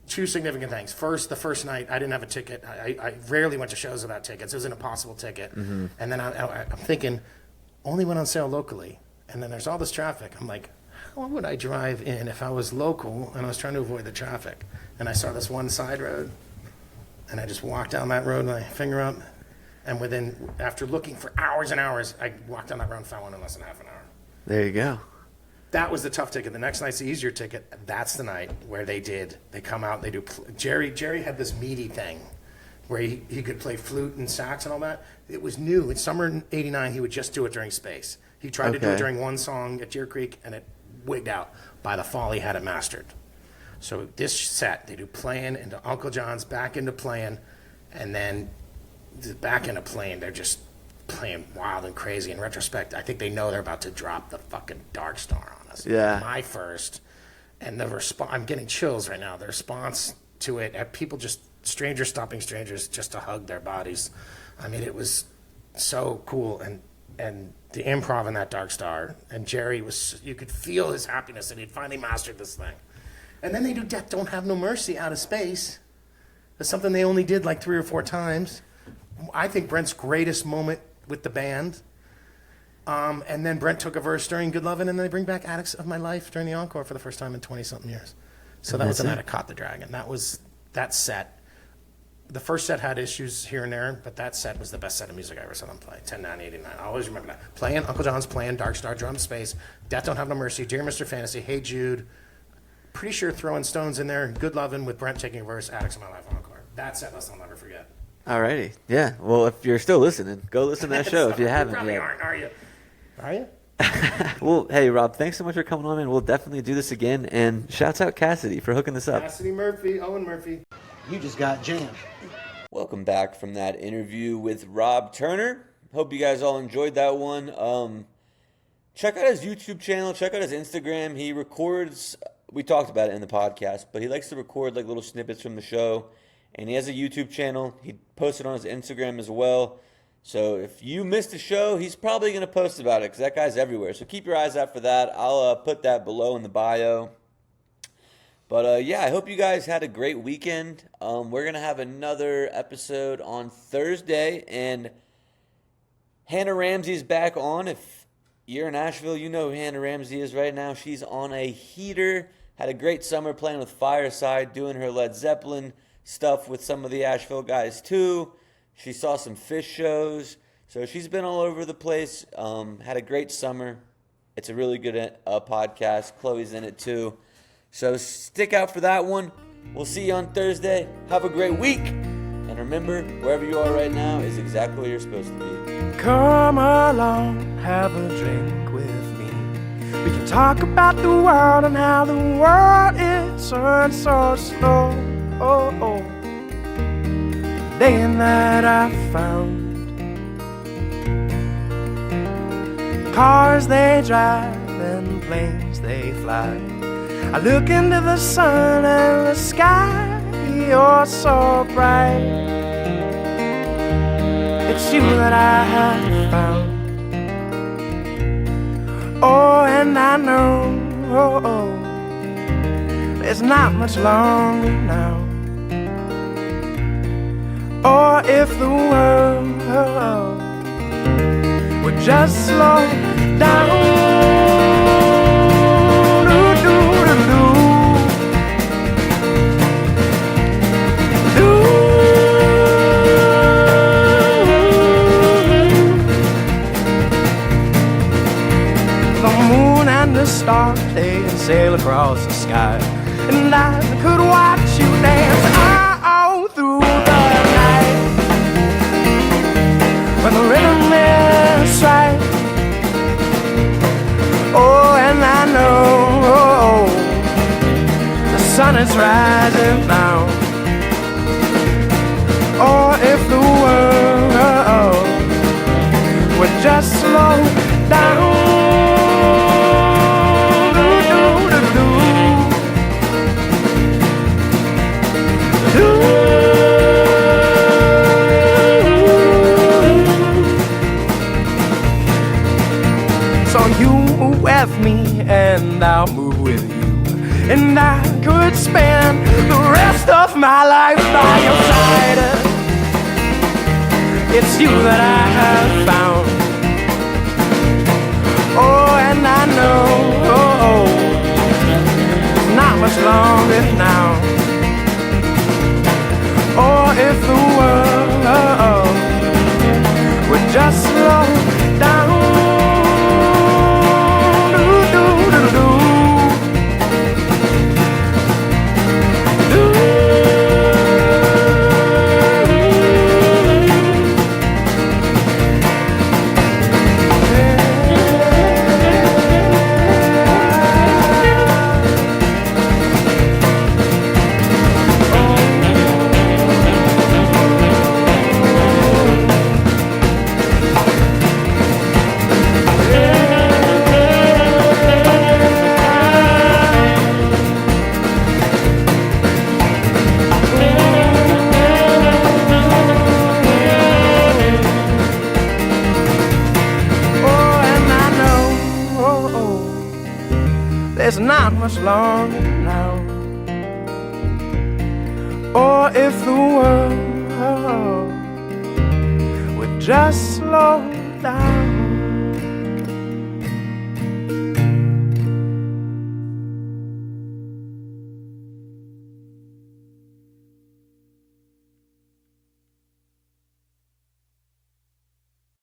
2 significant things. First, the first night, I didn't have a ticket. I rarely went to shows without tickets. It was an impossible ticket. Mm-hmm. And then I'm thinking, only went on sale locally. And then there's all this traffic. I'm like, how would I drive in if I was local and I was trying to avoid the traffic? And I saw this one side road, and I just walked down that road with my finger up. And after looking for hours and hours, I walked down that road and found one in less than half an hour. There you go. That was the tough ticket. The next night's the easier ticket. That's the night where they come out, they do, Jerry had this meaty thing where he could play flute and sax and all that. It was new. In summer '89, he would just do it during Space. He tried to do it during one song at Deer Creek, and it wigged out. By the fall, he had it mastered. So this set, they do playing into Uncle John's, back into playing, and then the back into playing, they're just playing wild and crazy. In retrospect, I think they know they're about to drop the fucking Dark Star on us. Yeah. My first. And the response, I'm getting chills right now. The response to it, people just, strangers stopping strangers just to hug their bodies. I mean, it was so cool. And the improv in that Dark Star, and Jerry you could feel his happiness that he'd finally mastered this thing. And then they do Death Don't Have No Mercy out of space. That's something they only did like 3 or 4 times. I think Brent's greatest moment with the band. And then Brent took a verse during Good Lovin', and then they bring back Addicts of My Life during the encore for the first time in 20-something years. So that was the night I caught the dragon. That set. The first set had issues here and there, but that set was the best set of music I ever saw them play. 10/9/89. I always remember that. Playing Uncle John's, playing Dark Star, Drum Space, Death Don't Have No Mercy, Dear Mr. Fantasy, Hey Jude. Pretty sure throwing Stones in there, Good Lovin' with Brent taking a verse, Addicts of My Life encore. That set list I'll never forget. Alrighty. Yeah. Well, if you're still listening, go listen to that show if you haven't You probably yet. aren't, are you? Are you? Well, hey, Rob, thanks so much for coming on, man. We'll definitely do this again. And shouts out Cassidy for hooking this up. Cassidy Murphy, Owen Murphy. You just got jammed. Welcome back from that interview with Rob Turner. Hope you guys all enjoyed that one. Check out his YouTube channel. Check out his Instagram. He records. We talked about it in the podcast, but he likes to record like little snippets from the show. And he has a YouTube channel. He posted on his Instagram as well. So if you missed a show, he's probably going to post about it because that guy's everywhere. So keep your eyes out for that. I'll put that below in the bio. But yeah, I hope you guys had a great weekend. We're going to have another episode on Thursday. And Hannah Ramsey's back on. If you're in Asheville, you know who Hannah Ramsey is right now. She's on a heater. Had a great summer playing with Fireside, doing her Led Zeppelin stuff with some of the Asheville guys too. She saw some Fish shows. So she's been all over the place. Had a great summer. It's a really good podcast. Chloe's in it too. So stick out for that one. We'll see you on Thursday. Have a great week. And remember, wherever you are right now is exactly where you're supposed to be. Come along, have a drink with me. We can talk about the world and how the world is turned so slow. Day and night I found cars they drive and planes they fly. I look into the sun and the sky, you're so bright. It's you that I have found. Oh, and I know there's not much longer now. Or if the world would just slow down. The stars, they sail across the sky, and I could watch you dance all through the night. When the rhythm is right, oh, and I know the sun is rising now. Or if the world would just slow down. So you move with me and I'll move with you, and I could spend the rest of my life by your side. It's you that I have found. Oh, and I know it's not much longer now. Or if the world would just slow down. There's not much longer now. Or if the world would just slow down.